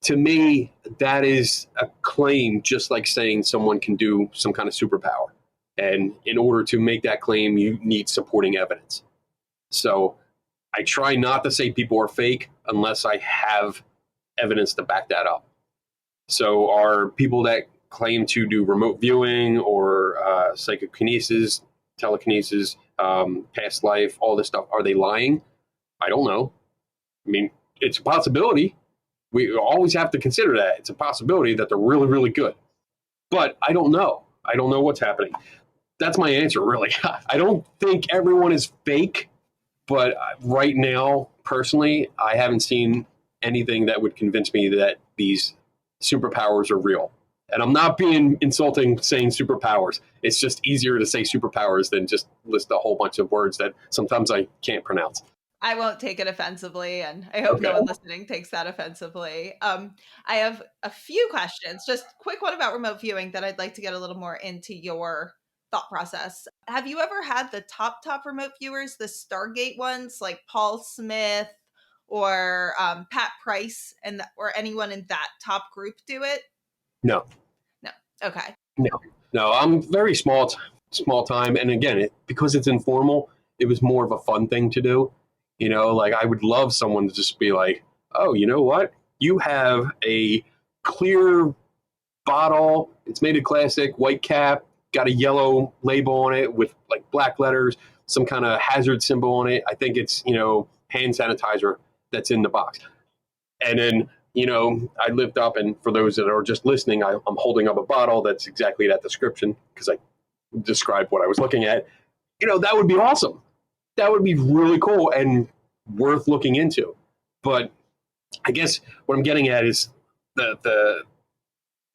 to me, that is a claim, just like saying someone can do some kind of superpower. And in order to make that claim, you need supporting evidence. So I try not to say people are fake unless I have evidence to back that up. So are people that claim to do remote viewing or psychokinesis, telekinesis, past life, all this stuff, are they lying? I don't know. I mean, it's a possibility. We always have to consider that. It's a possibility that they're really, really good. But I don't know. I don't know what's happening. That's my answer, really. I don't think everyone is fake, but right now, personally, I haven't seen anything that would convince me that these superpowers are real. And I'm not being insulting saying superpowers. It's just easier to say superpowers than just list a whole bunch of words that sometimes I can't pronounce. I won't take it offensively, and I hope no one listening takes that offensively. I have a few questions, just quick one about remote viewing that I'd like to get a little more into your thought process. Have you ever had the top remote viewers, the Stargate ones, like Paul Smith or Pat Price, or anyone in that top group do it? No. Okay. No. I'm very small time, and again, because it's informal, it was more of a fun thing to do. Like I would love someone to just be like, oh, you know what? You have a clear bottle. It's made of plastic, white cap, got a yellow label on it with like black letters, some kind of hazard symbol on it. I think it's, hand sanitizer that's in the box. And then I lift up, and for those that are just listening, I'm holding up a bottle that's exactly that description because I described what I was looking at. That would be awesome. That would be really cool and worth looking into. But I guess what I'm getting at is the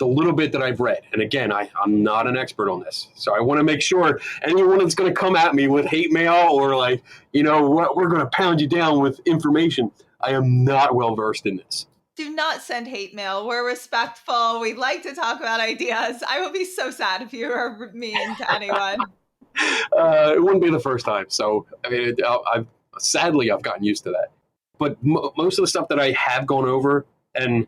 little bit that I've read. And again, I'm not an expert on this. So I want to make sure anyone that's going to come at me with hate mail or like, we're going to pound you down with information. I am not well versed in this. Do not send hate mail. We're respectful. We like to talk about ideas. I will be so sad if you are mean to anyone. It wouldn't be the first time. So, I mean, sadly, I've gotten used to that. But most of the stuff that I have gone over, and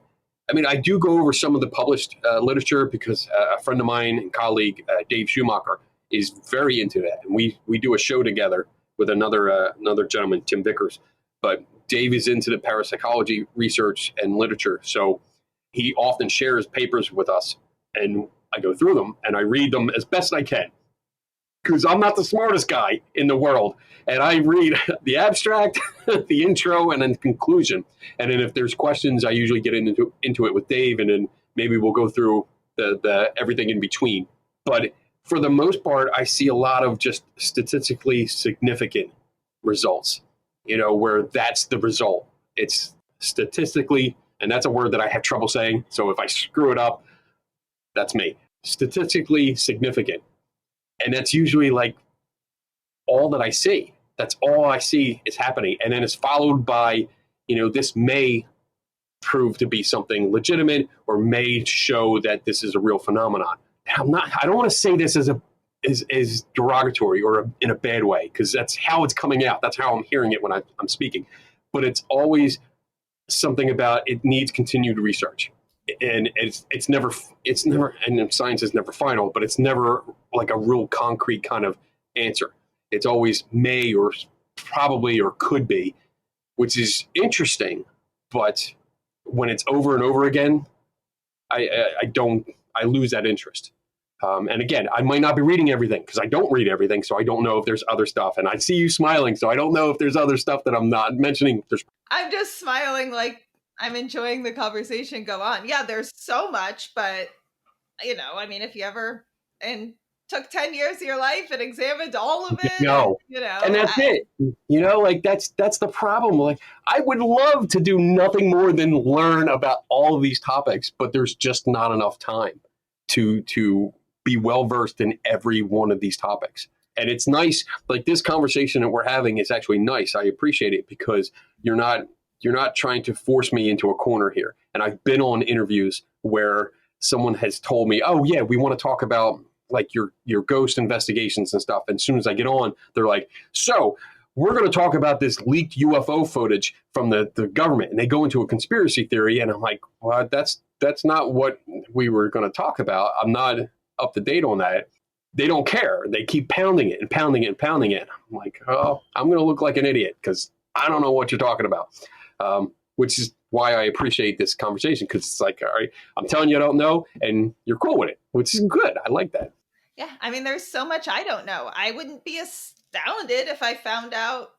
I mean, I do go over some of the published literature because a friend of mine and colleague, Dave Schumacher, is very into that. And we do a show together with another gentleman, Tim Vickers. But Dave is into the parapsychology research and literature. So he often shares papers with us, and I go through them and I read them as best I can because I'm not the smartest guy in the world. And I read the abstract, the intro, and then the conclusion. And then if there's questions, I usually get into it with Dave, and then maybe we'll go through the everything in between. But for the most part, I see a lot of just statistically significant results, where that's the result. It's statistically, and that's a word that I have trouble saying. So if I screw it up, that's me. Statistically significant. And that's usually like all that I see. That's all I see is happening. And then it's followed by, this may prove to be something legitimate or may show that this is a real phenomenon. I don't want to say this as derogatory or in a bad way, because that's how it's coming out. That's how I'm hearing it when I'm speaking. But it's always something about it needs continued research. And it's never, and science is never final, but it's never like a real concrete kind of answer. It's always may or probably or could be, which is interesting. But when it's over and over again, I lose that interest. And again, I might not be reading everything because I don't read everything. So I don't know if there's other stuff. And I see you smiling. So I don't know if there's other stuff that I'm not mentioning. I'm just smiling like I'm enjoying the conversation go on. Yeah, there's so much, but I mean, if you ever took 10 years of your life and examined all of it, and that's it. Like that's the problem. Like I would love to do nothing more than learn about all of these topics, but there's just not enough time to be well versed in every one of these topics. And it's nice, like this conversation that we're having is actually nice. I appreciate it because you're not trying to force me into a corner here. And I've been on interviews where someone has told me, "Oh yeah, we want to talk about like your ghost investigations and stuff." And as soon as I get on, they're like, "So we're going to talk about this leaked UFO footage from the government." And they go into a conspiracy theory. And I'm like, well, that's not what we were going to talk about. I'm not up to date on that. They don't care. They keep pounding it and pounding it and pounding it. I'm like, oh, I'm going to look like an idiot because I don't know what you're talking about. Which is why I appreciate this conversation, because it's like, all right, I'm telling you I don't know, and you're cool with it, which is good. I like that. Yeah, I mean, there's so much I don't know. I wouldn't be astounded if I found out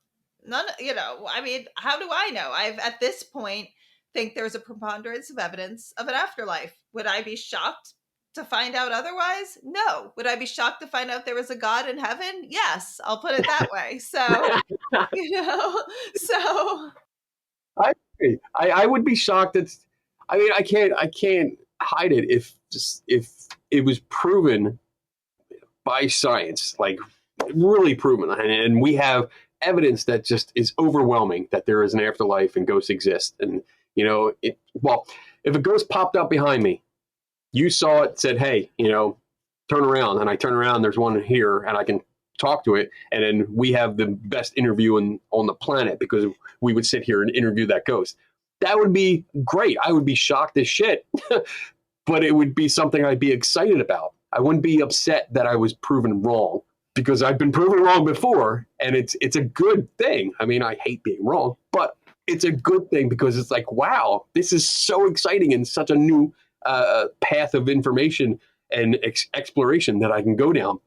none, I mean, how do I know? I've, at this point, think there's a preponderance of evidence of an afterlife. Would I be shocked to find out otherwise? No. Would I be shocked to find out there was a God in heaven? Yes, I'll put it that way. So, so... I would be shocked that, I mean, I can't hide it if it was proven by science, like really proven, and we have evidence that just is overwhelming that there is an afterlife and ghosts exist. And if a ghost popped up behind me, you saw it, said, "Hey, turn around," and I turn around, there's one here, and I can talk to it, and then we have the best interview on the planet because we would sit here and interview that ghost. That would be great. I would be shocked as shit, but it would be something I'd be excited about. I wouldn't be upset that I was proven wrong because I've been proven wrong before, and it's a good thing. I mean, I hate being wrong, but it's a good thing because it's like, wow, this is so exciting and such a new path of information and exploration that I can go down.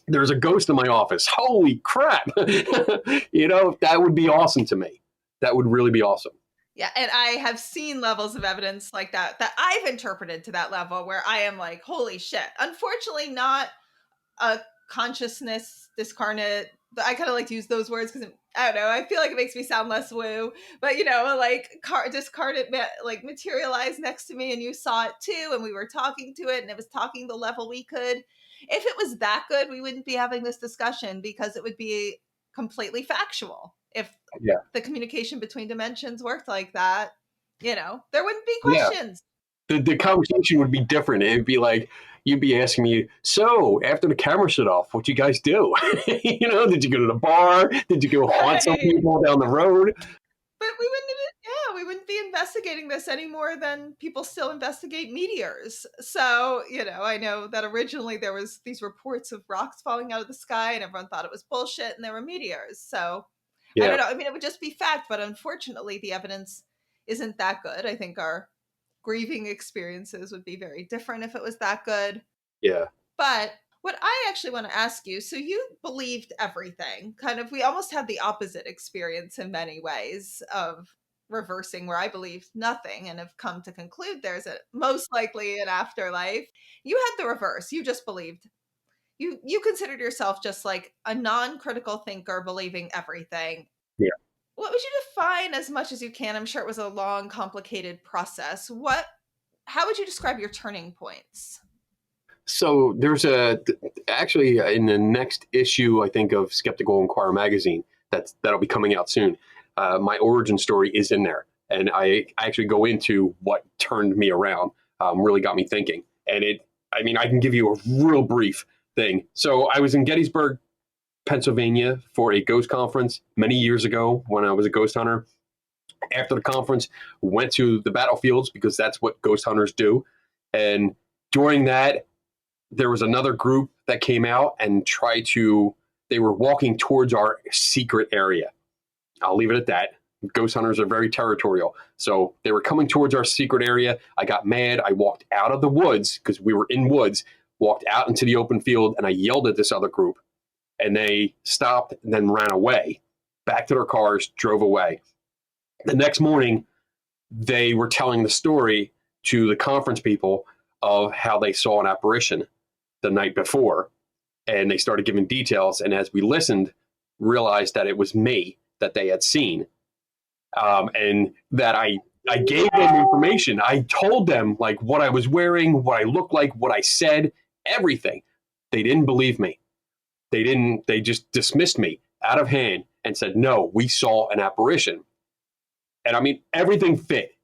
There's a ghost in my office. Holy crap. That would be awesome to me. That would really be awesome. Yeah, and I have seen levels of evidence like that I've interpreted to that level where I am like, holy shit. Unfortunately, not a consciousness discarnate. I kind of like to use those words because I don't know. I feel like it makes me sound less woo. But like discarnate like materialized next to me, and you saw it too, and we were talking to it, and it was talking the level we could. If it was that good, we wouldn't be having this discussion because it would be completely factual. If Yeah. the communication between dimensions worked like that, there wouldn't be Yeah. questions. The conversation would be different. It'd be like, you'd be asking me, so after the camera shut off, what'd you guys do? Did you go to the bar? Did you go haunt some Right. people down the road? But we wouldn't be investigating this any more than people still investigate meteors. So, I know that originally there was these reports of rocks falling out of the sky and everyone thought it was bullshit and there were meteors. So, I Yeah. don't know. I mean, it would just be fact, but unfortunately the evidence isn't that good. I think our grieving experiences would be very different if it was that good. Yeah. But what I actually want to ask you, so you believed everything. Kind of, we almost had the opposite experience in many ways of reversing, where I believed nothing and have come to conclude there's a most likely an afterlife. You had the reverse. You just believed. You considered yourself just like a non-critical thinker believing everything. Yeah. What would you define as much as you can? I'm sure it was a long, complicated process. How would you describe your turning points? So there's actually in the next issue, I think, of Skeptical Inquirer magazine that'll be coming out soon. My origin story is in there, and I actually go into what turned me around, really got me thinking. And I can give you a real brief thing. So I was in Gettysburg, Pennsylvania for a ghost conference many years ago when I was a ghost hunter. After the conference, went to the battlefields because that's what ghost hunters do. And during that, there was another group that came out and they were walking towards our secret area. I'll leave it at that. Ghost hunters are very territorial. So they were coming towards our secret area. I got mad. I walked out of the woods because we were in woods, walked out into the open field, and I yelled at this other group. And they stopped and then ran away, back to their cars, drove away. The next morning, they were telling the story to the conference people of how they saw an apparition the night before, and they started giving details. And as we listened, realized that it was me that they had seen, and that I gave them information. I told them like what I was wearing, what I looked like, what I said, everything. They didn't believe me. They didn't. They just dismissed me out of hand and said, "No, we saw an apparition." And I mean, everything fit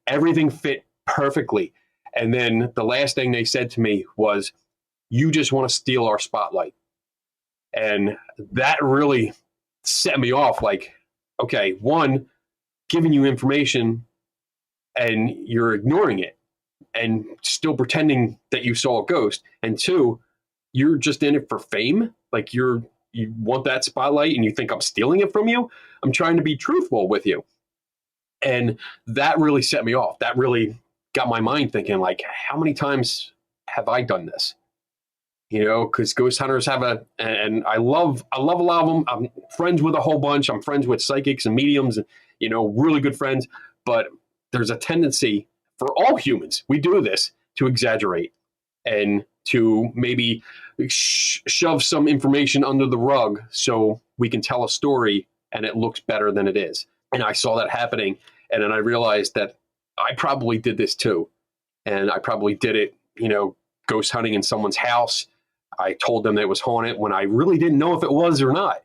perfectly. And then the last thing they said to me was, "You just want to steal our spotlight." And that really set me off like, okay, one, giving you information and you're ignoring it and still pretending that you saw a ghost. And two, you're just in it for fame. Like you want that spotlight and you think I'm stealing it from you. I'm trying to be truthful with you. And that really set me off. That really got my mind thinking like, how many times have I done this? Because ghost hunters and I love a lot of them. I'm friends with a whole bunch. I'm friends with psychics and mediums, and really good friends. But there's a tendency for all humans, we do this, to exaggerate and to maybe shove some information under the rug so we can tell a story and it looks better than it is. And I saw that happening, and then I realized that I probably did this too, and I probably did it, ghost hunting in someone's house. I told them that it was haunted when I really didn't know if it was or not.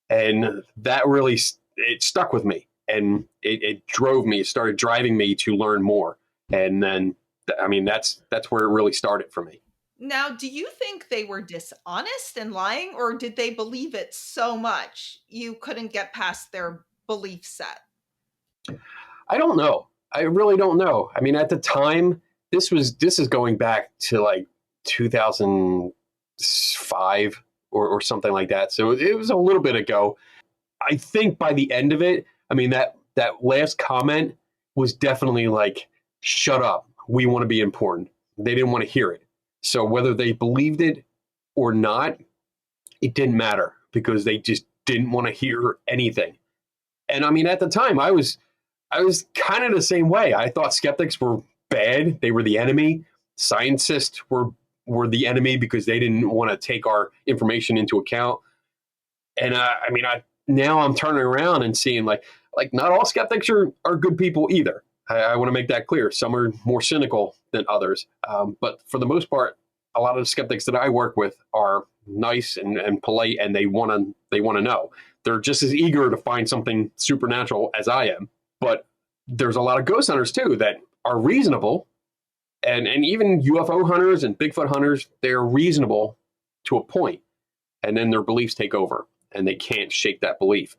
And that really, it stuck with me, and it drove me. It started driving me to learn more. And then, that's where it really started for me. Now, do you think they were dishonest and lying, or did they believe it so much you couldn't get past their belief set? I don't know. I really don't know. I mean, at the time, this is going back to like 2005 or something like that. So it was a little bit ago. I think by the end of it, that last comment was definitely like, shut up. We want to be important. They didn't want to hear it. So whether they believed it or not, it didn't matter because they just didn't want to hear anything. And at the time I was I was kind of the same way. I thought skeptics were bad. They were the enemy. Scientists were the enemy because they didn't want to take our information into account. And now I'm turning around and seeing like not all skeptics are good people either. I want to make that clear. Some are more cynical than others. But for the most part, a lot of the skeptics that I work with are nice and polite, and they want to know. They're just as eager to find something supernatural as I am. But there's a lot of ghost hunters too that are reasonable, and even UFO hunters and Bigfoot hunters, they're reasonable to a point, and then their beliefs take over, and they can't shake that belief.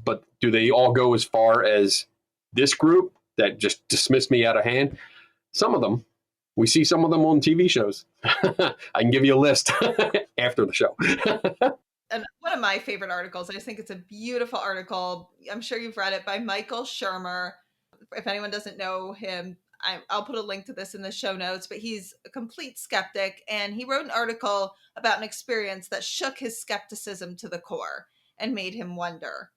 But do they all go as far as this group that just dismissed me out of hand? Some of them. We see some of them on TV shows. I can give you a list after the show. And one of my favorite articles, I just think it's a beautiful article. I'm sure you've read it, by Michael Shermer. If anyone doesn't know him, I'll put a link to this in the show notes, but he's a complete skeptic, and he wrote an article about an experience that shook his skepticism to the core and made him wonder.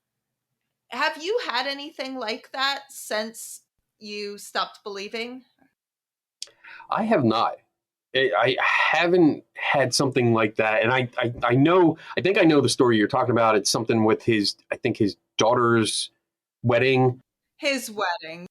Have you had anything like that since you stopped believing? I have not. I haven't had something like that. And I think I know the story you're talking about. It's something with his daughter's wedding. His wedding.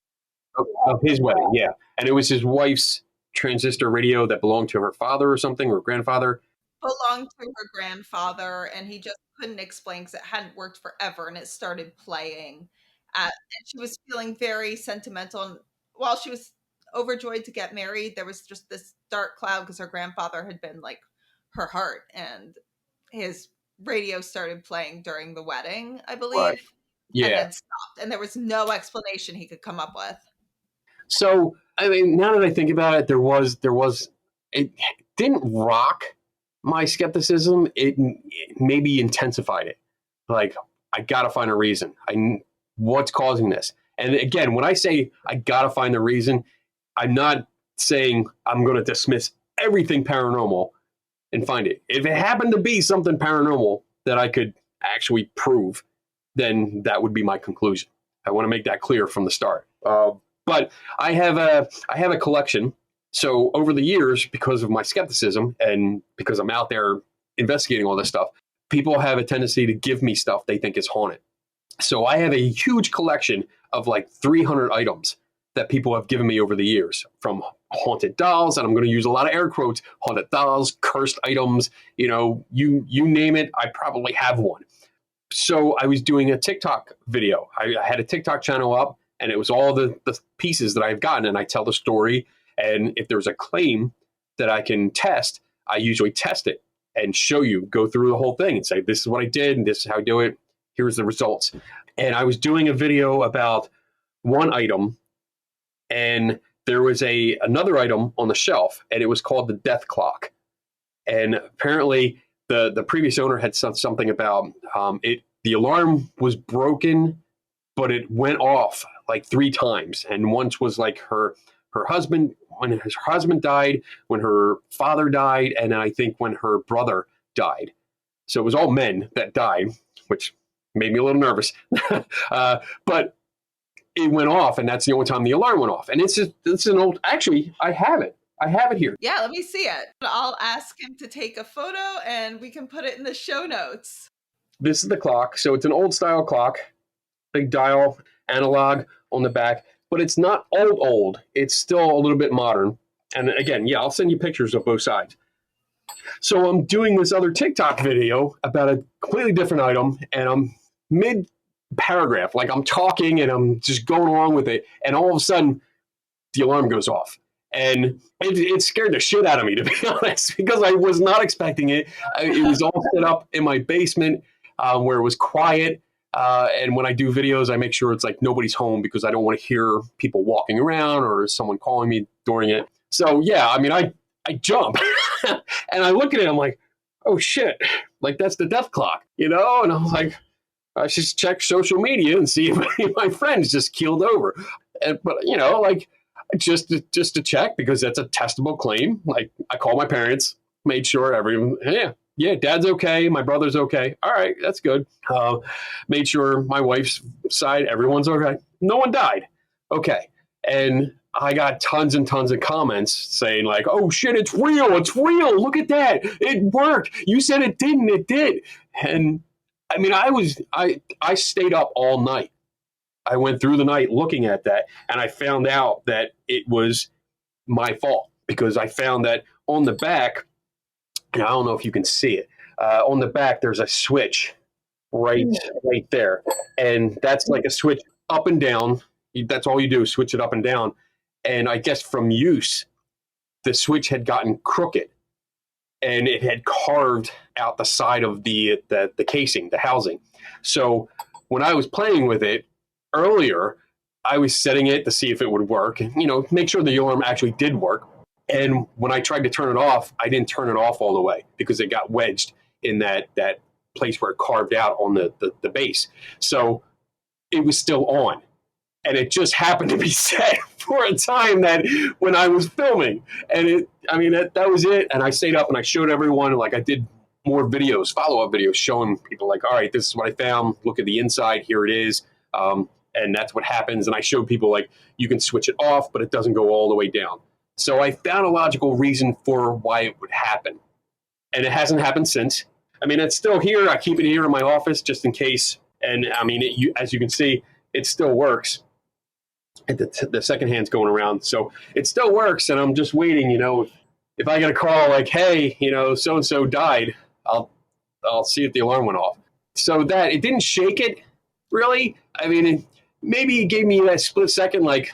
Of his wedding, yeah. And it was his wife's transistor radio that belonged to her father or something, or grandfather. Belonged to her grandfather, and he just couldn't explain because it hadn't worked forever, and it started playing. And she was feeling very sentimental. And while she was overjoyed to get married, there was just this dark cloud because her grandfather had been like her heart, and his radio started playing during the wedding, I believe. Right. Yeah. And then stopped, and there was no explanation he could come up with. So, I mean, now that I think about it, there was it didn't rock my skepticism. It maybe intensified it. Like, I got to find a reason. What's causing this? And again, when I say I got to find the reason, I'm not saying I'm going to dismiss everything paranormal and find it. If it happened to be something paranormal that I could actually prove, then that would be my conclusion. I want to make that clear from the start. But I have a collection. So over the years, because of my skepticism and because I'm out there investigating all this stuff, people have a tendency to give me stuff they think is haunted. So I have a huge collection of like 300 items that people have given me over the years, from haunted dolls, and I'm going to use a lot of air quotes, haunted dolls, cursed items, you name it, I probably have one. So I was doing a TikTok video. I had a TikTok channel up, and it was all the pieces that I've gotten, and I tell the story. And if there's a claim that I can test, I usually test it and show you, go through the whole thing and say, this is what I did, and this is how I do it. Here's the results. And I was doing a video about one item, and there was another item on the shelf, and it was called the death clock. And apparently the previous owner had said something about the alarm was broken, but it went off like 3 times. And once was like her husband, when her husband died, when her father died, and I think when her brother died. So it was all men that died, which made me a little nervous. But it went off, and that's the only time the alarm went off. And it's an old, actually, I have it here. Yeah, let me see it. I'll ask him to take a photo, and we can put it in the show notes. This is the clock. So it's an old style clock, big dial, analog on the back, but it's not old. It's still a little bit modern. And again, yeah, I'll send you pictures of both sides. So I'm doing this other TikTok video about a completely different item, and I'm mid-paragraph, like I'm talking and I'm just going along with it, and all of a sudden, the alarm goes off. And it scared the shit out of me, to be honest, because I was not expecting it. It was all set up in my basement where it was quiet. And when I do videos, I make sure it's like nobody's home because I don't want to hear people walking around or someone calling me during it. So, yeah, I mean, I jump and I look at it. I'm like, oh, shit, like that's the death clock, And I'm like, I should check social media and see if any of my friends just keeled over. But, like, just to check, because that's a testable claim. Like, I called my parents, made sure everyone, yeah, dad's okay, my brother's okay. All right, that's good. Made sure my wife's side, everyone's okay. No one died. Okay. And I got tons and tons of comments saying like, "Oh shit, it's real! It's real! Look at that! It worked! You said it didn't. It did!" And I mean, I stayed up all night. I went through the night looking at that, and I found out that it was my fault because I found that on the back, and I don't know if you can see it. On the back, there's a switch right there, and that's like a switch up and down. That's all you do, switch it up and down. And I guess from use, the switch had gotten crooked, and it had carved out the side of the casing, the housing. So when I was playing with it earlier, I was setting it to see if it would work, and make sure the alarm actually did work. And when I tried to turn it off, I didn't turn it off all the way because it got wedged in that place where it carved out on the base. So it was still on. And it just happened to be set for a time that when I was filming. And that was it. And I stayed up and I showed everyone, like I did more videos, follow-up videos, showing people like, all right, this is what I found. Look at the inside. Here it is. And that's what happens. And I showed people like, you can switch it off, but it doesn't go all the way down. So I found a logical reason for why it would happen. And it hasn't happened since. I mean, it's still here. I keep it here in my office just in case. And I mean, as you can see, it still works. The second hand's going around, so it still works. And I'm just waiting. If I get a call like, "Hey, so and so died," I'll see if the alarm went off. So that it didn't shake it, really. I mean, maybe it gave me that split second, like,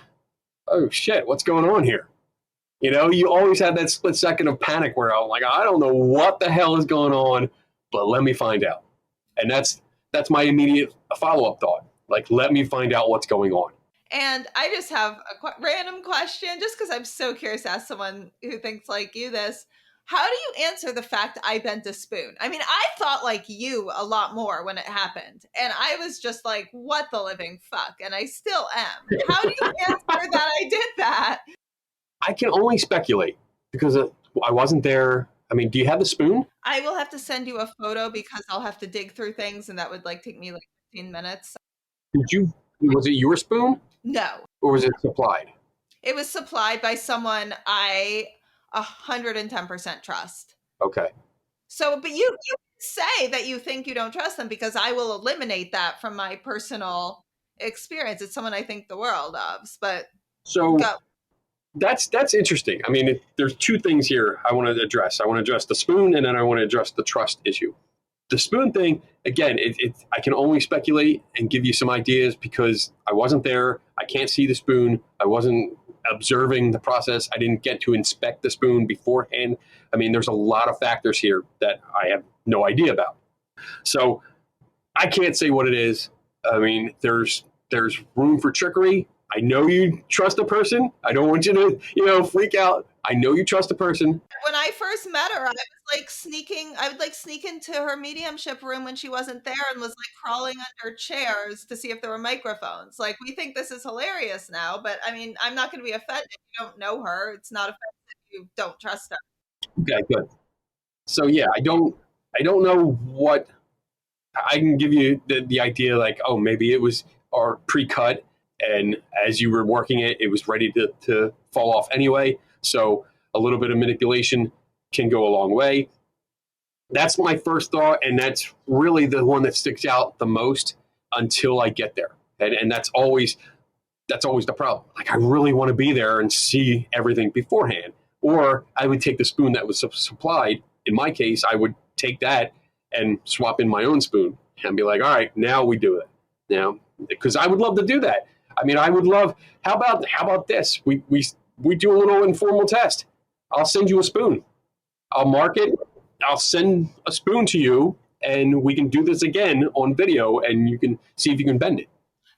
"Oh shit, what's going on here?" You always have that split second of panic where I'm like, I don't know what the hell is going on, but let me find out. And that's my immediate follow-up thought. Like, let me find out what's going on. And I just have a random question, just because I'm so curious to ask someone who thinks like you this. How do you answer the fact I bent a spoon? I mean, I thought like you a lot more when it happened. And I was just like, what the living fuck? And I still am. How do you answer that I did that? I can only speculate because I wasn't there. I mean, do you have the spoon? I will have to send you a photo because I'll have to dig through things and that would like take me like 15 minutes. Was it your spoon? No. Or was it supplied? It was supplied by someone I 110% trust. Okay. So, but you say that you think you don't trust them because I will eliminate that from my personal experience. It's someone I think the world of. But so go. That's interesting. I mean, there's two things here I want to address. I want to address the spoon, and then I want to address the trust issue. The spoon thing, again, I can only speculate and give you some ideas because I wasn't there. I can't see the spoon. I wasn't observing the process. I didn't get to inspect the spoon beforehand. I mean, there's a lot of factors here that I have no idea about. So I can't say what it is. I mean, there's room for trickery. I know you trust a person. I don't want you to, freak out. I know you trust a person. When I first met her, I was like I would like sneak into her mediumship room when she wasn't there and was like crawling under chairs to see if there were microphones. Like, we think this is hilarious now, but I mean, I'm not going to be offended. You don't know her. It's not offensive. You don't trust her. Okay, good. So yeah, I don't know what I can give you the idea like, oh, maybe it was our pre-cut, and as you were working it, it was ready to fall off anyway. So a little bit of manipulation can go a long way. That's my first thought, and that's really the one that sticks out the most until I get there. And that's always the problem. Like, I really want to be there and see everything beforehand. Or I would take the spoon that was supplied. In my case, I would take that and swap in my own spoon and be like, all right, now we do it. Because I would love to do that. I mean, I would love. How about this? We do a little informal test. I'll send you a spoon. I'll mark it. I'll send a spoon to you, and we can do this again on video, and you can see if you can bend it.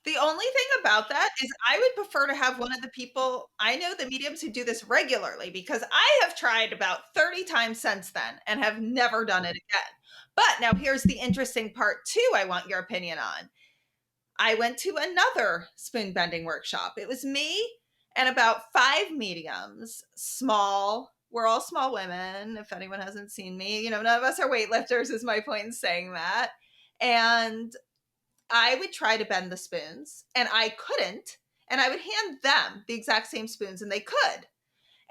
The only thing about that is I would prefer to have one of the people I know, the mediums who do this regularly, because I have tried about 30 times since then and have never done it again. But now here's the interesting part too, I want your opinion on. I went to another spoon bending workshop. It was me and about 5 mediums, small. We're all small women. If anyone hasn't seen me, none of us are weightlifters, is my point in saying that. And I would try to bend the spoons and I couldn't. and I would hand them the exact same spoons, and they could.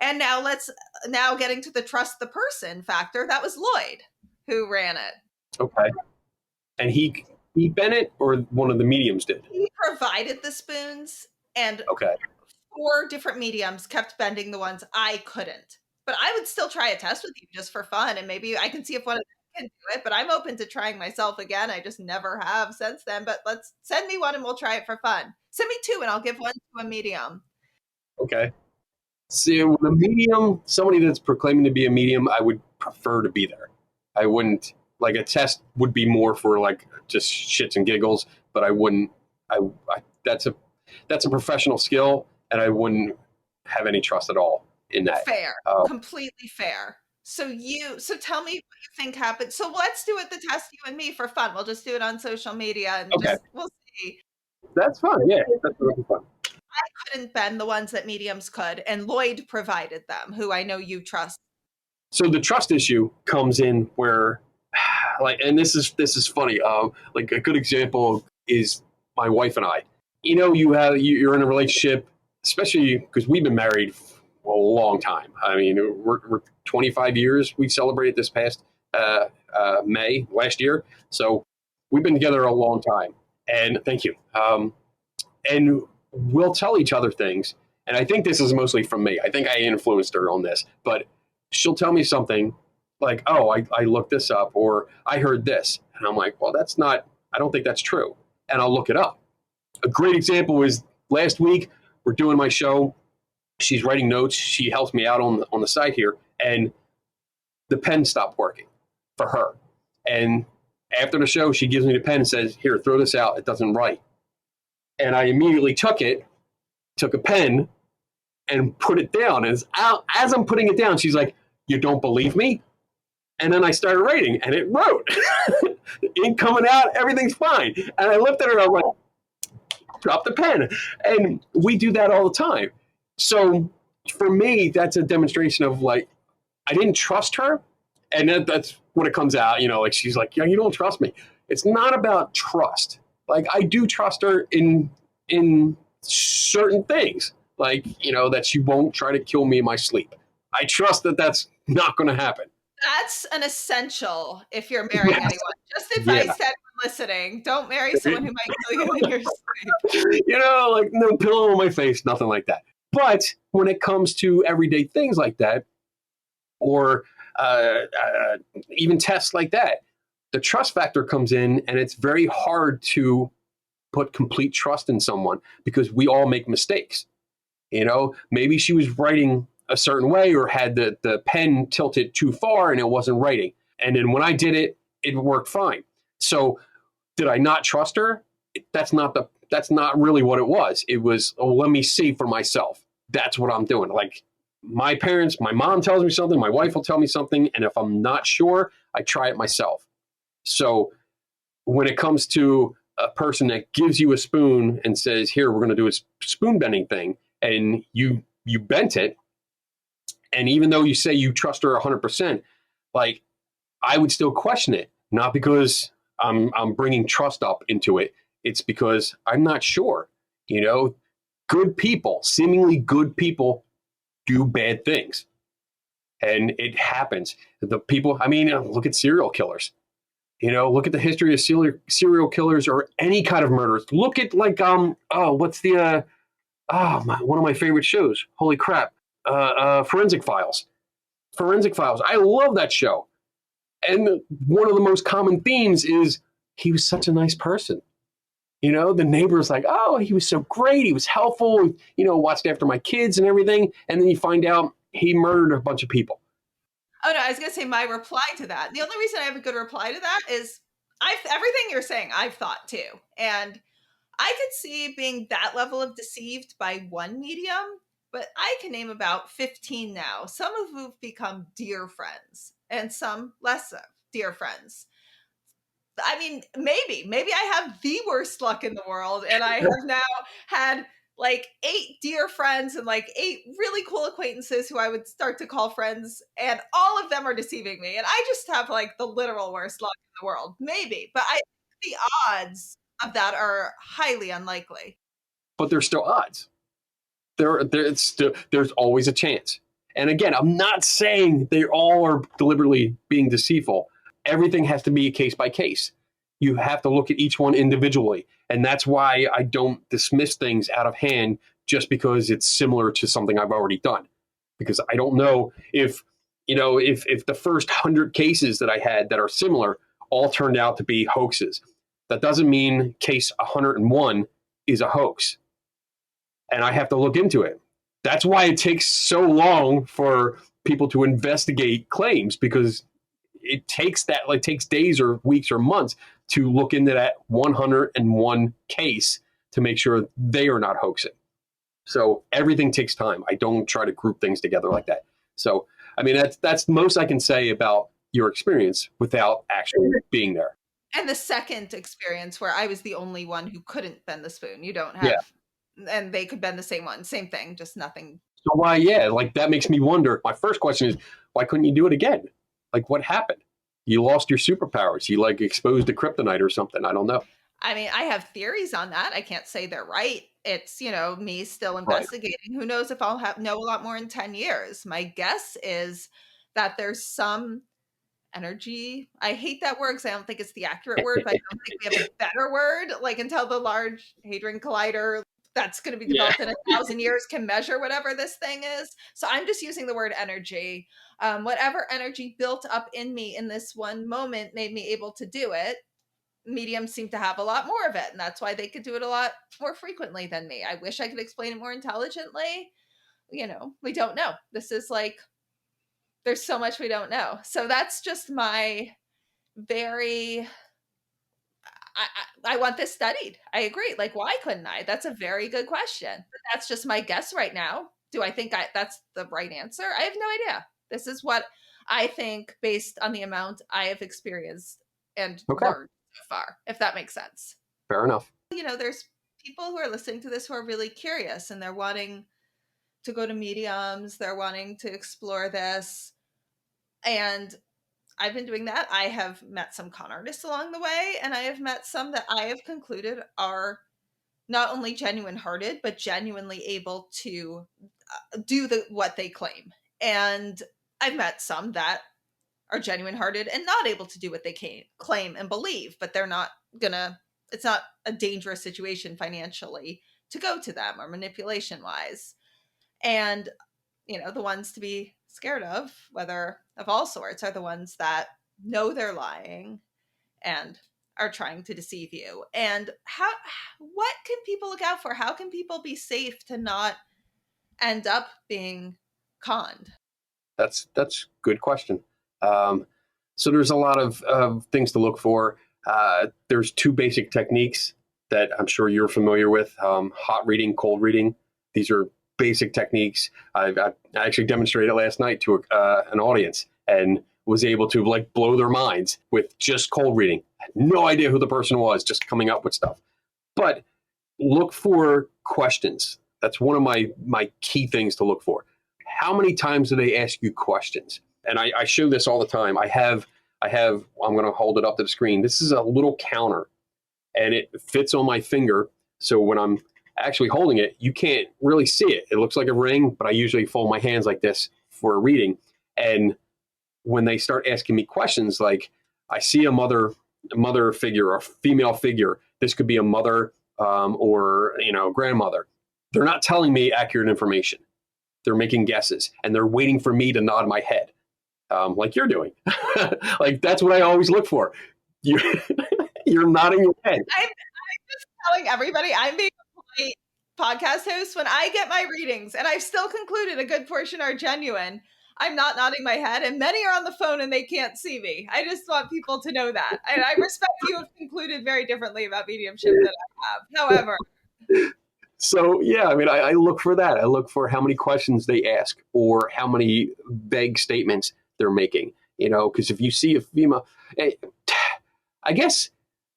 And now getting to the trust the person factor, that was Loyd who ran it. Okay. And he Bennett or one of the mediums did? He provided the spoons, and Okay. 4 different mediums kept bending the ones I couldn't. But I would still try a test with you just for fun, and maybe I can see if one of them can do it. But I'm open to trying myself again. I just never have since then. But let's send me one and we'll try it for fun. Send me 2 and I'll give one to a medium. Okay. See, with a medium, somebody that's proclaiming to be a medium, I would prefer to be there. I wouldn't, like, a test would be more for like just shits and giggles, but I wouldn't. That's a professional skill, and I wouldn't have any trust at all in that. Fair, completely fair. So tell me what you think happened. So let's do it, the test, you and me, for fun. We'll just do it on social media and we'll see. That's fun. Yeah, that's really fun. I couldn't bend the ones that mediums could, and Loyd provided them, who I know you trust. So the trust issue comes in where, like, and this is funny. Like, a good example is my wife and I. You're in a relationship, especially because we've been married for a long time. I mean, we're 25 years. We celebrated this past May last year, so we've been together a long time. And thank you. And we'll tell each other things. And I think this is mostly from me. I think I influenced her on this, but she'll tell me something like, oh, I looked this up, or I heard this. And I'm like, well, I don't think that's true. And I'll look it up. A great example is last week, we're doing my show. She's writing notes. She helps me out on the side here. And the pen stopped working for her. And after the show, she gives me the pen and says, here, throw this out. It doesn't write. And I immediately took a pen and put it down. And as I'm putting it down, she's like, you don't believe me? And then I started writing, and it wrote. Ink coming out, everything's fine. And I looked at her, and I was like, drop the pen. And we do that all the time. So for me, that's a demonstration of, like, I didn't trust her. And that's when it comes out, like, she's like, yeah, you don't trust me. It's not about trust. Like, I do trust her in certain things, like, that she won't try to kill me in my sleep. I trust that that's not going to happen. That's an essential if you're marrying anyone. Just advice to anyone listening: don't marry someone who might kill you in your sleep. Like, no pillow on my face, nothing like that. But when it comes to everyday things like that, or even tests like that, the trust factor comes in, and it's very hard to put complete trust in someone because we all make mistakes. Maybe she was writing a certain way or had the pen tilted too far and it wasn't writing. And then when I did it, it worked fine. So did I not trust her? That's not really what it was. It was, oh, let me see for myself. That's what I'm doing. Like, my mom tells me something, my wife will tell me something, and if I'm not sure, I try it myself. So when it comes to a person that gives you a spoon and says, here, we're going to do a spoon bending thing, and you bent it, and even though you say you trust her 100%, like, I would still question it, not because I'm bringing trust up into it. It's because I'm not sure. Good people, seemingly good people, do bad things, and it happens. The people, I mean, look at serial killers. Look at the history of serial killers or any kind of murders. Look at, like, what's the one of my favorite shows. Holy crap. Forensic Files. I love that show. And one of the most common themes is he was such a nice person. The neighbor's like, oh, he was so great. He was helpful, watched after my kids and everything. And then you find out he murdered a bunch of people. Oh, no, I was going to say my reply to that. The only reason I have a good reply to that is everything you're saying, I've thought too. And I could see being that level of deceived by one medium, but I can name about 15 now, some of who've become dear friends and some less of dear friends. I mean, maybe I have the worst luck in the world, and I have now had like 8 dear friends and like 8 really cool acquaintances who I would start to call friends, and all of them are deceiving me. And I just have like the literal worst luck in the world. Maybe, but I think the odds of that are highly unlikely. But there's still odds. there's always a chance. And again, I'm not saying they all are deliberately being deceitful. Everything has to be case by case. You have to look at each one individually. And that's why I don't dismiss things out of hand just because it's similar to something I've already done. Because I don't know if, if the first 100 cases that I had that are similar all turned out to be hoaxes. That doesn't mean case 101 is a hoax. And I have to look into it. That's why it takes so long for people to investigate claims, because it takes days or weeks or months to look into that 101 case to make sure they are not hoaxing. So everything takes time. I don't try to group things together like that. So, I mean, that's the most I can say about your experience without actually being there. And the second experience where I was the only one who couldn't bend the spoon. You don't Yeah. have, and they could bend the same one. Same thing, just nothing. So why, like that makes me wonder. My first question is, why couldn't you do it again? Like, what happened? You lost your superpowers. You like exposed to kryptonite or something. I don't know. I mean, I have theories on that. I can't say they're right. It's, me still investigating. Right. Who knows if I'll know a lot more in 10 years. My guess is that there's some energy. I hate that word because I don't think it's the accurate word, but I don't think we have a better word. Like, until the Large Hadron Collider that's going to be developed in 1,000 years can measure whatever this thing is. So I'm just using the word energy. Whatever energy built up in me in this one moment made me able to do it. Mediums seem to have a lot more of it, and that's why they could do it a lot more frequently than me. I wish I could explain it more intelligently. We don't know. This is like, there's so much we don't know. So that's just my very, I want this studied. I agree. Like, why couldn't I? That's a very good question. But that's just my guess right now. Do I think that's the right answer? I have no idea. This is what I think based on the amount I have experienced and learned so far, if that makes sense. Fair enough. There's people who are listening to this who are really curious, and they're wanting to go to mediums. They're wanting to explore this. And I've been doing that. I have met some con artists along the way, and I have met some that I have concluded are not only genuine hearted, but genuinely able to do what they claim. And I've met some that are genuine hearted and not able to do what they claim and believe, but they're not gonna, it's not a dangerous situation financially to go to them or manipulation wise. And, the ones to be scared of, whether of all sorts, are the ones that know they're lying and are trying to deceive you. And what can people look out for? How can people be safe to not end up being conned? That's a good question. So there's a lot of things to look for. There's two basic techniques that I'm sure you're familiar with: hot reading, cold reading. These are basic techniques. I actually demonstrated it last night to an audience and was able to blow their minds with just cold reading. I had no idea who the person was, just coming up with stuff. But look for questions. That's one of my key things to look for. How many times do they ask you questions? And I show this all the time. I have, I'm going to hold it up to the screen. This is a little counter and it fits on my finger. So when I'm actually holding it, you can't really see it. It looks like a ring, but I usually fold my hands like this for a reading. And when they start asking me questions, like I see a mother figure or a female figure, this could be a mother or grandmother. They're not telling me accurate information. They're making guesses and they're waiting for me to nod my head, like you're doing. Like that's what I always look for. You're nodding your head. I'm just telling everybody I'm being a polite podcast host when I get my readings, and I've still concluded a good portion are genuine. I'm not nodding my head, and many are on the phone and they can't see me. I just want people to know that. And I respect you have concluded very differently about mediumship than I have. However. So, yeah, I mean, I look for that. I look for how many questions they ask or how many vague statements they're making, because if you see a female, I guess,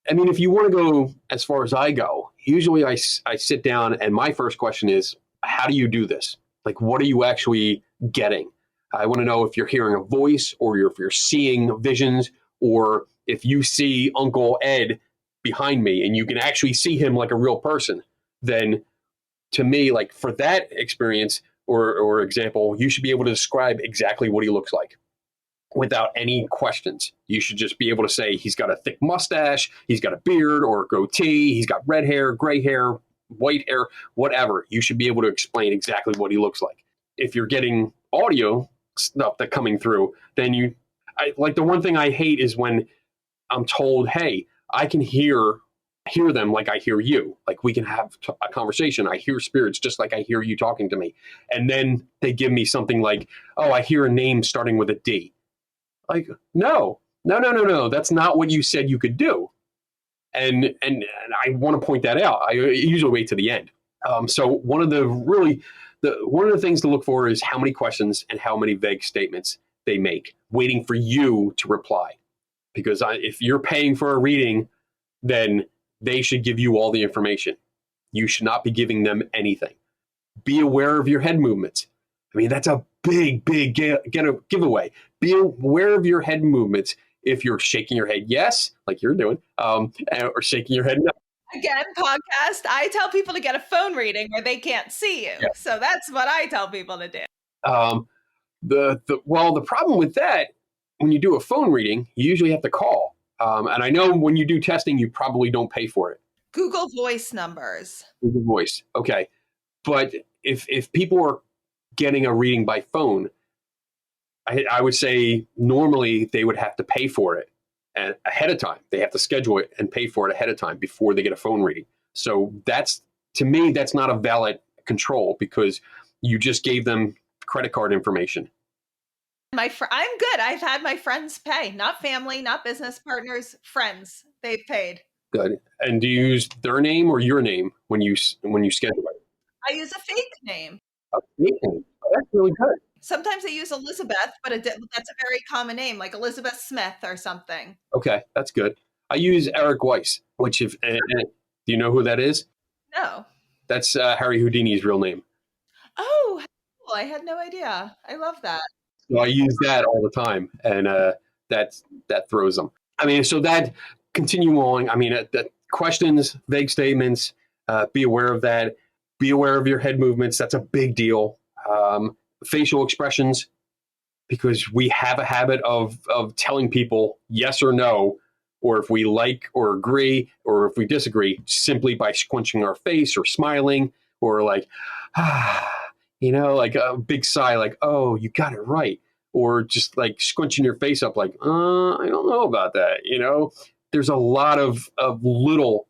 I mean, if you want to go as far as I go, usually I sit down and my first question is, how do you do this? Like, what are you actually getting? I want to know if you're hearing a voice or if you're seeing visions or if you see Uncle Ed behind me and you can actually see him like a real person, then to me, like for that experience or example, you should be able to describe exactly what he looks like without any questions. You should just be able to say he's got a thick mustache, he's got a beard or a goatee, he's got red hair, gray hair, white hair, whatever. You should be able to explain exactly what he looks like. If you're getting audio stuff that coming through, then like the one thing I hate is when I'm told, hey, I can hear them like I hear you. Like we can have a conversation. I hear spirits just like I hear you talking to me. And then they give me something like, oh, I hear a name starting with a D. Like, no, no, no, no, no. That's not what you said you could do. And I want to point that out. I usually wait to the end. So one of the things to look for is how many questions and how many vague statements they make, waiting for you to reply. Because if you're paying for a reading, then they should give you all the information. You should not be giving them anything. Be aware of your head movements. I mean, that's a big giveaway. Be aware of your head movements. If you're shaking your head yes, like you're doing, or shaking your head no. Again, podcast, I tell people to get a phone reading where they can't see you. Yeah. So that's what I tell people to do. The problem with that, when you do a phone reading, you usually have to call. And I know when you do testing, you probably don't pay for it. Google Voice numbers. Google Voice. Okay. But if people are getting a reading by phone, I would say normally they would have to pay for it ahead of time. They have to schedule it and pay for it ahead of time before they get a phone reading. So to me, that's not a valid control because you just gave them credit card information. I'm good. I've had my friends pay, not family, not business partners, friends. They've paid. Good. And do you use their name or your name when you schedule it? I use a fake name. A fake name? Oh, that's really good. Sometimes I use Elizabeth, but that's a very common name, like Elizabeth Smith or something. Okay, that's good. I use Eric Weiss, which do you know who that is? No. That's Harry Houdini's real name. Oh, cool. I had no idea. I love that. So I use that all the time, and that throws them. I mean, so that continue on. I mean, questions, vague statements. Be aware of that. Be aware of your head movements. That's a big deal. Facial expressions, because we have a habit of telling people yes or no, or if we like or agree, or if we disagree, simply by squinching our face or smiling, or like, like a big sigh, like, oh, you got it right. Or just like squinching your face up, like, I don't know about that. There's a lot of little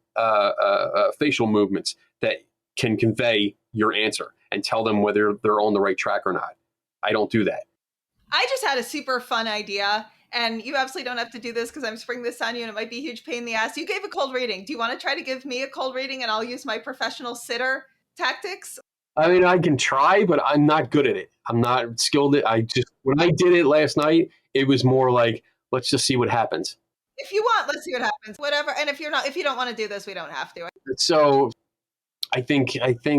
facial movements that can convey your answer and tell them whether they're on the right track or not. I don't do that. I just had a super fun idea, and you absolutely don't have to do this because I'm springing this on you and it might be a huge pain in the ass. You gave a cold reading. Do you want to try to give me a cold reading and I'll use my professional sitter tactics? I mean, I can try, but I'm not good at it. I'm not skilled at it. When I did it last night, it was more like, let's just see what happens. If you want, let's see what happens. Whatever. And if you don't want to do this, we don't have to. So I think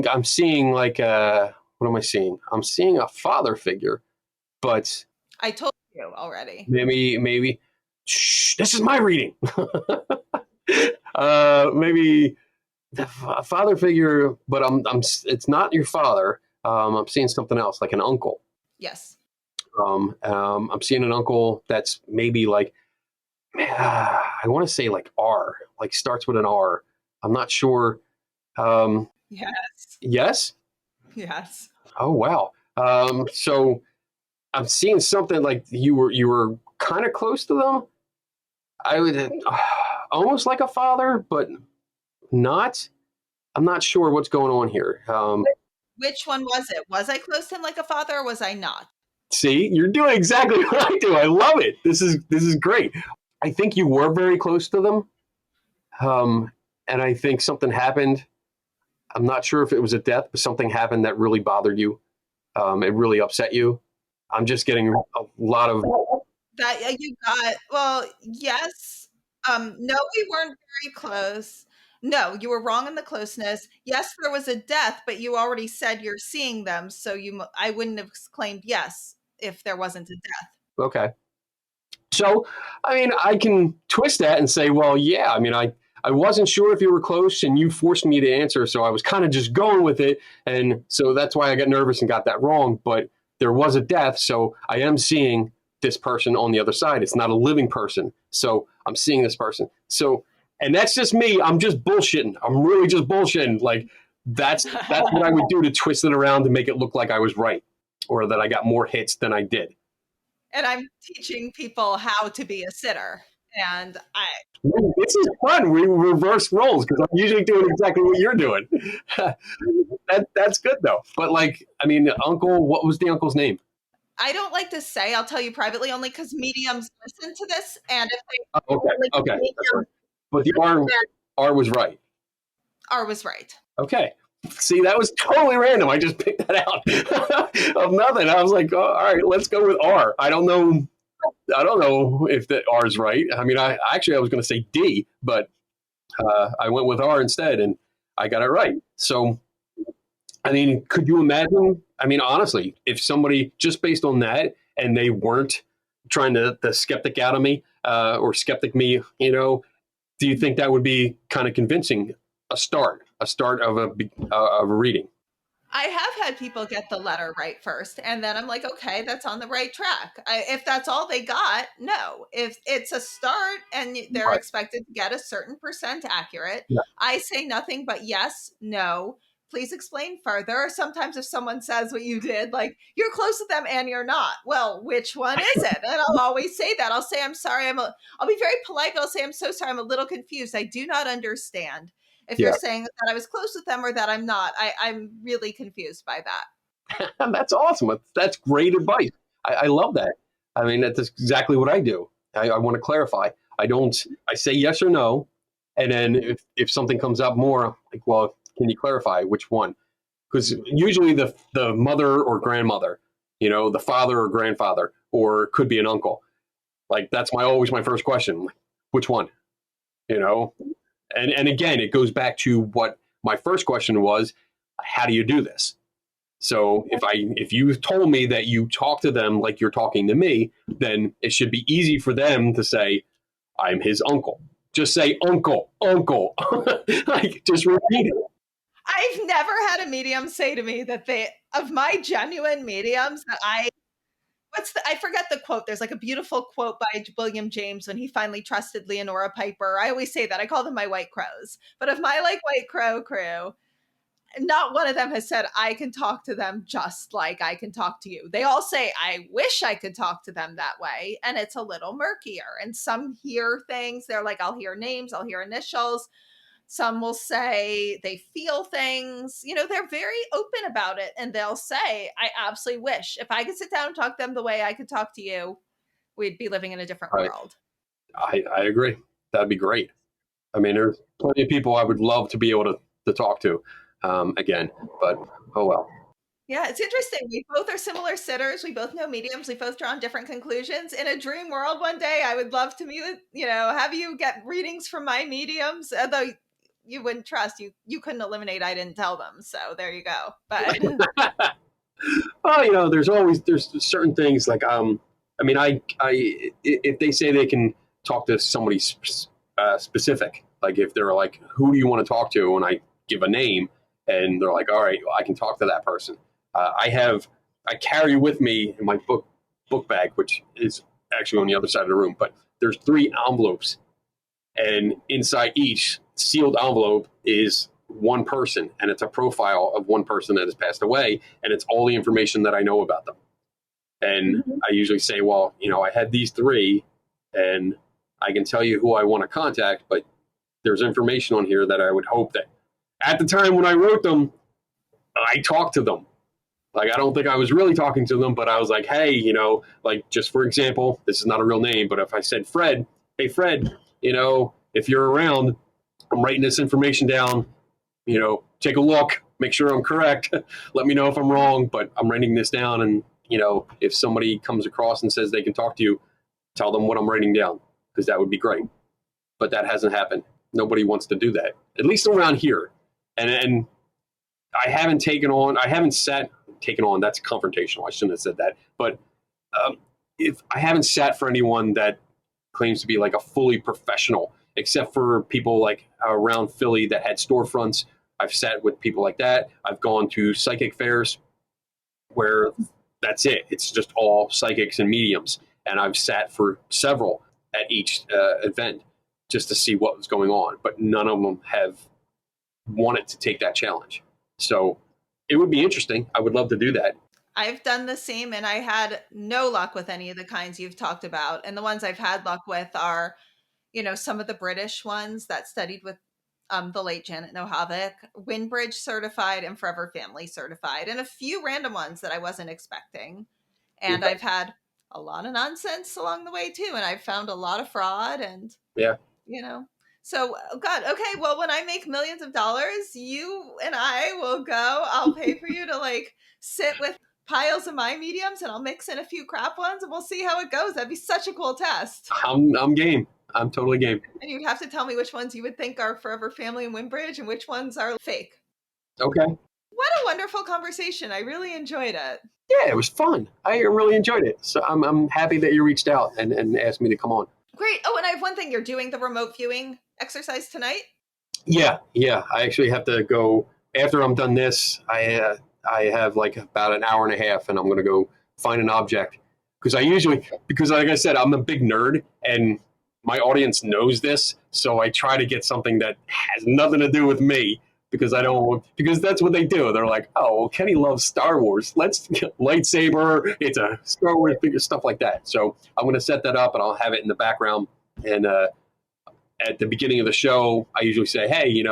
I'm seeing like what am I seeing? I'm seeing a father figure, but I told you already. Maybe. Shh, this is my reading. Maybe a father figure, but it's not your father. I'm seeing something else, like an uncle. Yes. I'm seeing an uncle that's maybe like, I want to say like R, like starts with an R. I'm not sure. Yes. Yes? Yes. Oh, wow. So I'm seeing something like you were kind of close to them. I would almost like a father, but not. I'm not sure what's going on here. Which one was it? Was I close to him like a father, or was I not? See, you're doing exactly what I do. I love it. This is great. I think you were very close to them, and I think something happened. I'm not sure if it was a death, but something happened that really bothered you. It really upset you. I'm just getting a lot of that you got. Well, yes. No, we weren't very close. No, you were wrong in the closeness. Yes, there was a death, but you already said you're seeing them, so I wouldn't have claimed yes if there wasn't a death. Okay. So, I mean, I can twist that and say, well, yeah, I mean, I wasn't sure if you were close, and you forced me to answer, so I was kind of just going with it, and so that's why I got nervous and got that wrong. But there was a death, so I am seeing this person on the other side. It's not a living person, so I'm seeing this person. So, and that's just me. I'm just bullshitting. I'm really just bullshitting. Like that's what I would do to twist it around to make it look like I was right, or that I got more hits than I did. And I'm teaching people how to be a sitter. And this is fun. We reverse roles because I'm usually doing exactly what you're doing. That's good though. But like, I mean, uncle, what was the uncle's name? I don't like to say. I'll tell you privately only because mediums listen to this, and if they okay, right. But the R was right. R was right. Okay. See, that was totally random. I just picked that out of nothing. I was like, oh, all right, let's go with R. I don't know if the R is right. I mean, I was going to say D, but I went with R instead, and I got it right. So, I mean, could you imagine? I mean, honestly, if somebody just based on that and they weren't trying to the skeptic out of me or skeptic me, do you think that would be kind of convincing? A start of a reading. I have had people get the letter right first, and then I'm like, okay, that's on the right track. If that's all they got, no. If it's a start and they're expected to get a certain percent accurate, I say nothing but yes, no. Please explain further. Sometimes if someone says what you did, like you're close to them and you're not, well, which one is it? And I'll always say that. I'll say, I'm sorry. I'll be very polite, but I'll say, I'm so sorry. I'm a little confused. I do not understand. If you're saying that I was close with them or that I'm not, I'm really confused by that. That's awesome. That's great advice. I love that. I mean, that's exactly what I do. I want to clarify. I say yes or no. And then if something comes up more, like, well, can you clarify which one? Because usually the mother or grandmother, the father or grandfather, or it could be an uncle. Like that's always my first question. Which one? And again, it goes back to what my first question was: how do you do this? So if you told me that you talk to them like you're talking to me, then it should be easy for them to say, "I'm his uncle." Just say "uncle, uncle," like just repeat it. I've never had a medium say to me that of my genuine mediums that I forget the quote. There's like a beautiful quote by William James when he finally trusted Leonora Piper. I always say that. I call them my white crows. But of my white crow crew, not one of them has said I can talk to them just like I can talk to you. They all say I wish I could talk to them that way, and it's a little murkier. And some hear things. They're like, I'll hear names, I'll hear initials. Some will say they feel things. They're very open about it, and they'll say, I absolutely wish if I could sit down and talk to them the way I could talk to you, we'd be living in a different world. I agree. That'd be great. I mean, there's plenty of people I would love to be able to talk to again, but oh well. Yeah, it's interesting. We both are similar sitters. We both know mediums. We both draw on different conclusions. In a dream world one day, I would love to meet with, have you get readings from my mediums, although you wouldn't trust. You couldn't eliminate I didn't tell them. So there you go. But well, there's certain things like I mean, I if they say they can talk to somebody specific, like if they're like, who do you want to talk to, and I give a name, and they're like, all right, well, I can talk to that person. I carry with me in my book bag, which is actually on the other side of the room, but there's 3 envelopes, and inside each sealed envelope is one person, and it's a profile of one person that has passed away, and it's all the information that I know about them. And I usually say, well, I had these 3, and I can tell you who I want to contact, but there's information on here that I would hope that at the time when I wrote them, I talked to them. Like, I don't think I was really talking to them, but I was like, hey, like, just for example, this is not a real name, but if I said Fred, hey, Fred, if you're around, I'm writing this information down, take a look, make sure I'm correct. Let me know if I'm wrong, but I'm writing this down. And, if somebody comes across and says they can talk to you, tell them what I'm writing down, because that would be great. But that hasn't happened. Nobody wants to do that, at least around here. And I haven't taken on, that's confrontational. I shouldn't have said that. But if I haven't sat for anyone that claims to be like a fully professional except for people like around Philly that had storefronts. I've sat with people like that. I've gone to psychic fairs where that's it. It's just all psychics and mediums. And I've sat for several at each event just to see what was going on. But none of them have wanted to take that challenge. So it would be interesting. I would love to do that. I've done the same, and I had no luck with any of the kinds you've talked about. And the ones I've had luck with are, some of the British ones that studied with the late Janet Nohavik, Windbridge certified and Forever Family certified, and a few random ones that I wasn't expecting. And Okay. I've had a lot of nonsense along the way too, and I've found a lot of fraud, and Yeah. So, God, okay, well, when I make millions of dollars, you and I will go. I'll pay for you to like sit with piles of my mediums, and I'll mix in a few crap ones, and we'll see how it goes. That'd be such a cool test. I'm game. I'm totally game. And you'd have to tell me which ones you would think are Forever Family and Windbridge and which ones are fake. Okay. What a wonderful conversation. I really enjoyed it. Yeah, it was fun. I really enjoyed it. So I'm happy that you reached out and asked me to come on. Great. Oh, and I have one thing. You're doing the remote viewing exercise tonight? Yeah. I actually have to go after I'm done this. I have like about an hour and a half, and I'm going to go find an object because like I said, I'm a big nerd, and my audience knows this. So I try to get something that has nothing to do with me because that's what they do. They're like, oh, well, Kenny loves Star Wars. Let's get lightsaber. It's a Star Wars figure, stuff like that. So I'm going to set that up, and I'll have it in the background. And at the beginning of the show, I usually say, hey,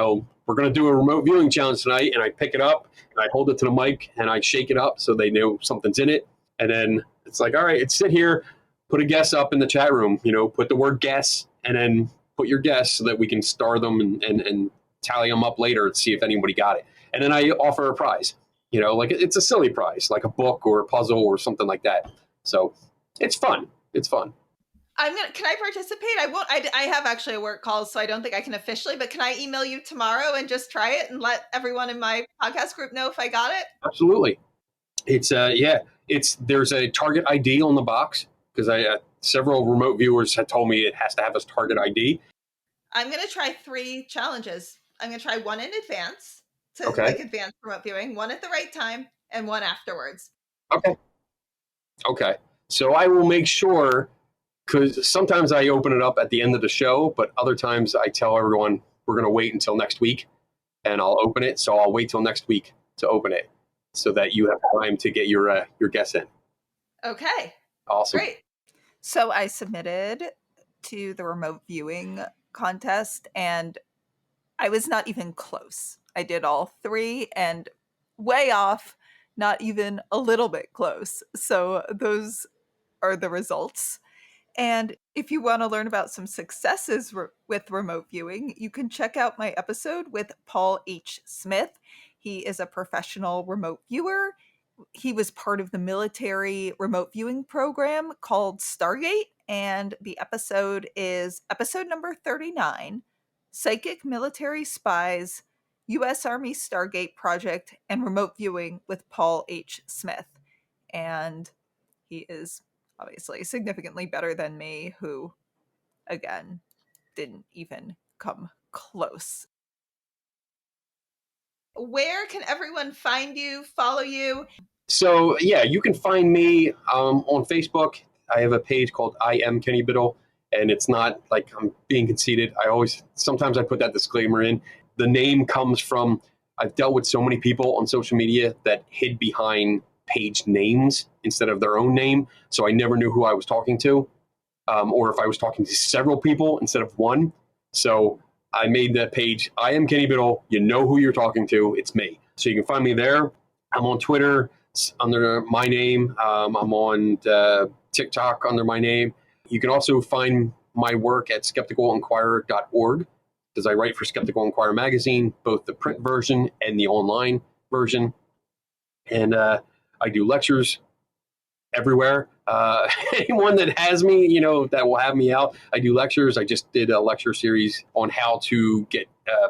we're going to do a remote viewing challenge tonight. And I pick it up and I hold it to the mic and I shake it up so they know something's in it. And then it's like, all right, it's sit here, put a guess up in the chat room, put the word guess, and then put your guess so that we can star them and tally them up later and see if anybody got it. And then I offer a prize, like it's a silly prize, like a book or a puzzle or something like that. So it's fun. It's fun. Can I participate? I won't. I have actually a work call, so I don't think I can officially, but can I email you tomorrow and just try it and let everyone in my podcast group know if I got it? Absolutely. It's there's a target ID on the box because several remote viewers had told me it has to have a target ID. I'm going to try 3 challenges. I'm going to try one in advance to Okay. advanced remote viewing, one at the right time, and one afterwards. Okay. So I will make sure, because sometimes I open it up at the end of the show, but other times I tell everyone we're going to wait until next week and I'll open it. So I'll wait till next week to open it so that you have time to get your guess in. Okay. Awesome. Great. So I submitted to the remote viewing contest and I was not even close. I did all 3 and way off, not even a little bit close. So those are the results. And if you want to learn about some successes with remote viewing, you can check out my episode with Paul H. Smith. He is a professional remote viewer. He was part of the military remote viewing program called Stargate. And the episode is episode number 39, Psychic Military Spies, U.S. Army Stargate Project, and Remote Viewing with Paul H. Smith. And he is obviously significantly better than me, who, again, didn't even come close. Where can everyone find you, follow you? So, yeah, you can find me on Facebook. I have a page called I Am Kenny Biddle, and it's not like I'm being conceited. Sometimes I put that disclaimer in. The name comes from, I've dealt with so many people on social media that hid behind page names instead of their own name. So I never knew who I was talking to, or if I was talking to several people instead of one. So I made that page, I Am Kenny Biddle. You know who you're talking to. It's me. So you can find me there. I'm on Twitter under my name. I'm on TikTok under my name. You can also find my work at skepticalinquirer.org because I write for Skeptical Inquirer magazine, both the print version and the online version. And I do lectures everywhere. Anyone that has me, that will have me out. I do lectures. I just did a lecture series on how to get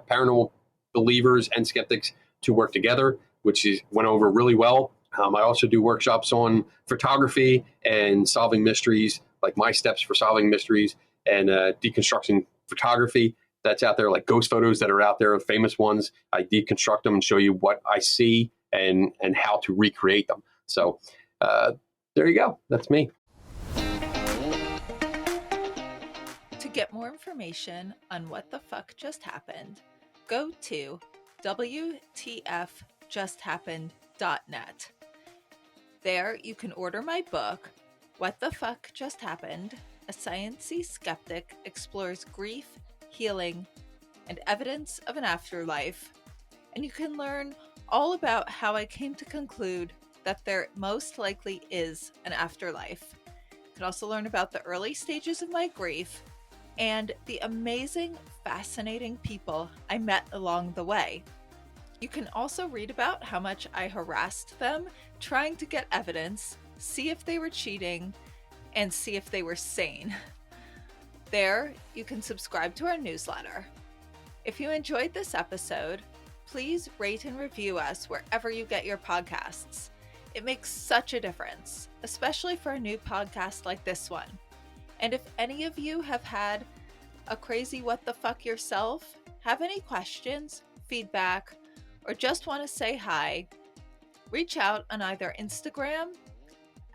paranormal believers and skeptics to work together, which went over really well. I also do workshops on photography and solving mysteries, like my steps for solving mysteries and deconstructing photography that's out there, like ghost photos that are out there, famous ones. I deconstruct them and show you what I see and how to recreate them. So there you go. That's me. To get more information on what the fuck just happened, go to WTFJustHappened.net. There you can order my book, What the Fuck Just Happened? A Sciencey Skeptic Explores Grief, Healing, and Evidence of an Afterlife. And you can learn all about how I came to conclude that there most likely is an afterlife. You can also learn about the early stages of my grief and the amazing, fascinating people I met along the way. You can also read about how much I harassed them trying to get evidence, see if they were cheating, and see if they were sane. There, you can subscribe to our newsletter. If you enjoyed this episode, please rate and review us wherever you get your podcasts. It makes such a difference, especially for a new podcast like this one. And if any of you have had a crazy what the fuck yourself, have any questions, feedback, or just want to say hi, reach out on either Instagram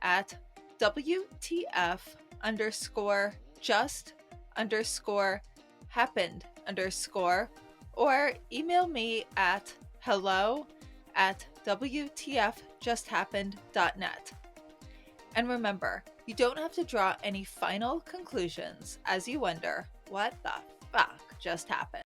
at WTF_just_happened_ or email me at hello@WTFJustHappened.net. And remember, you don't have to draw any final conclusions as you wonder what the fuck just happened.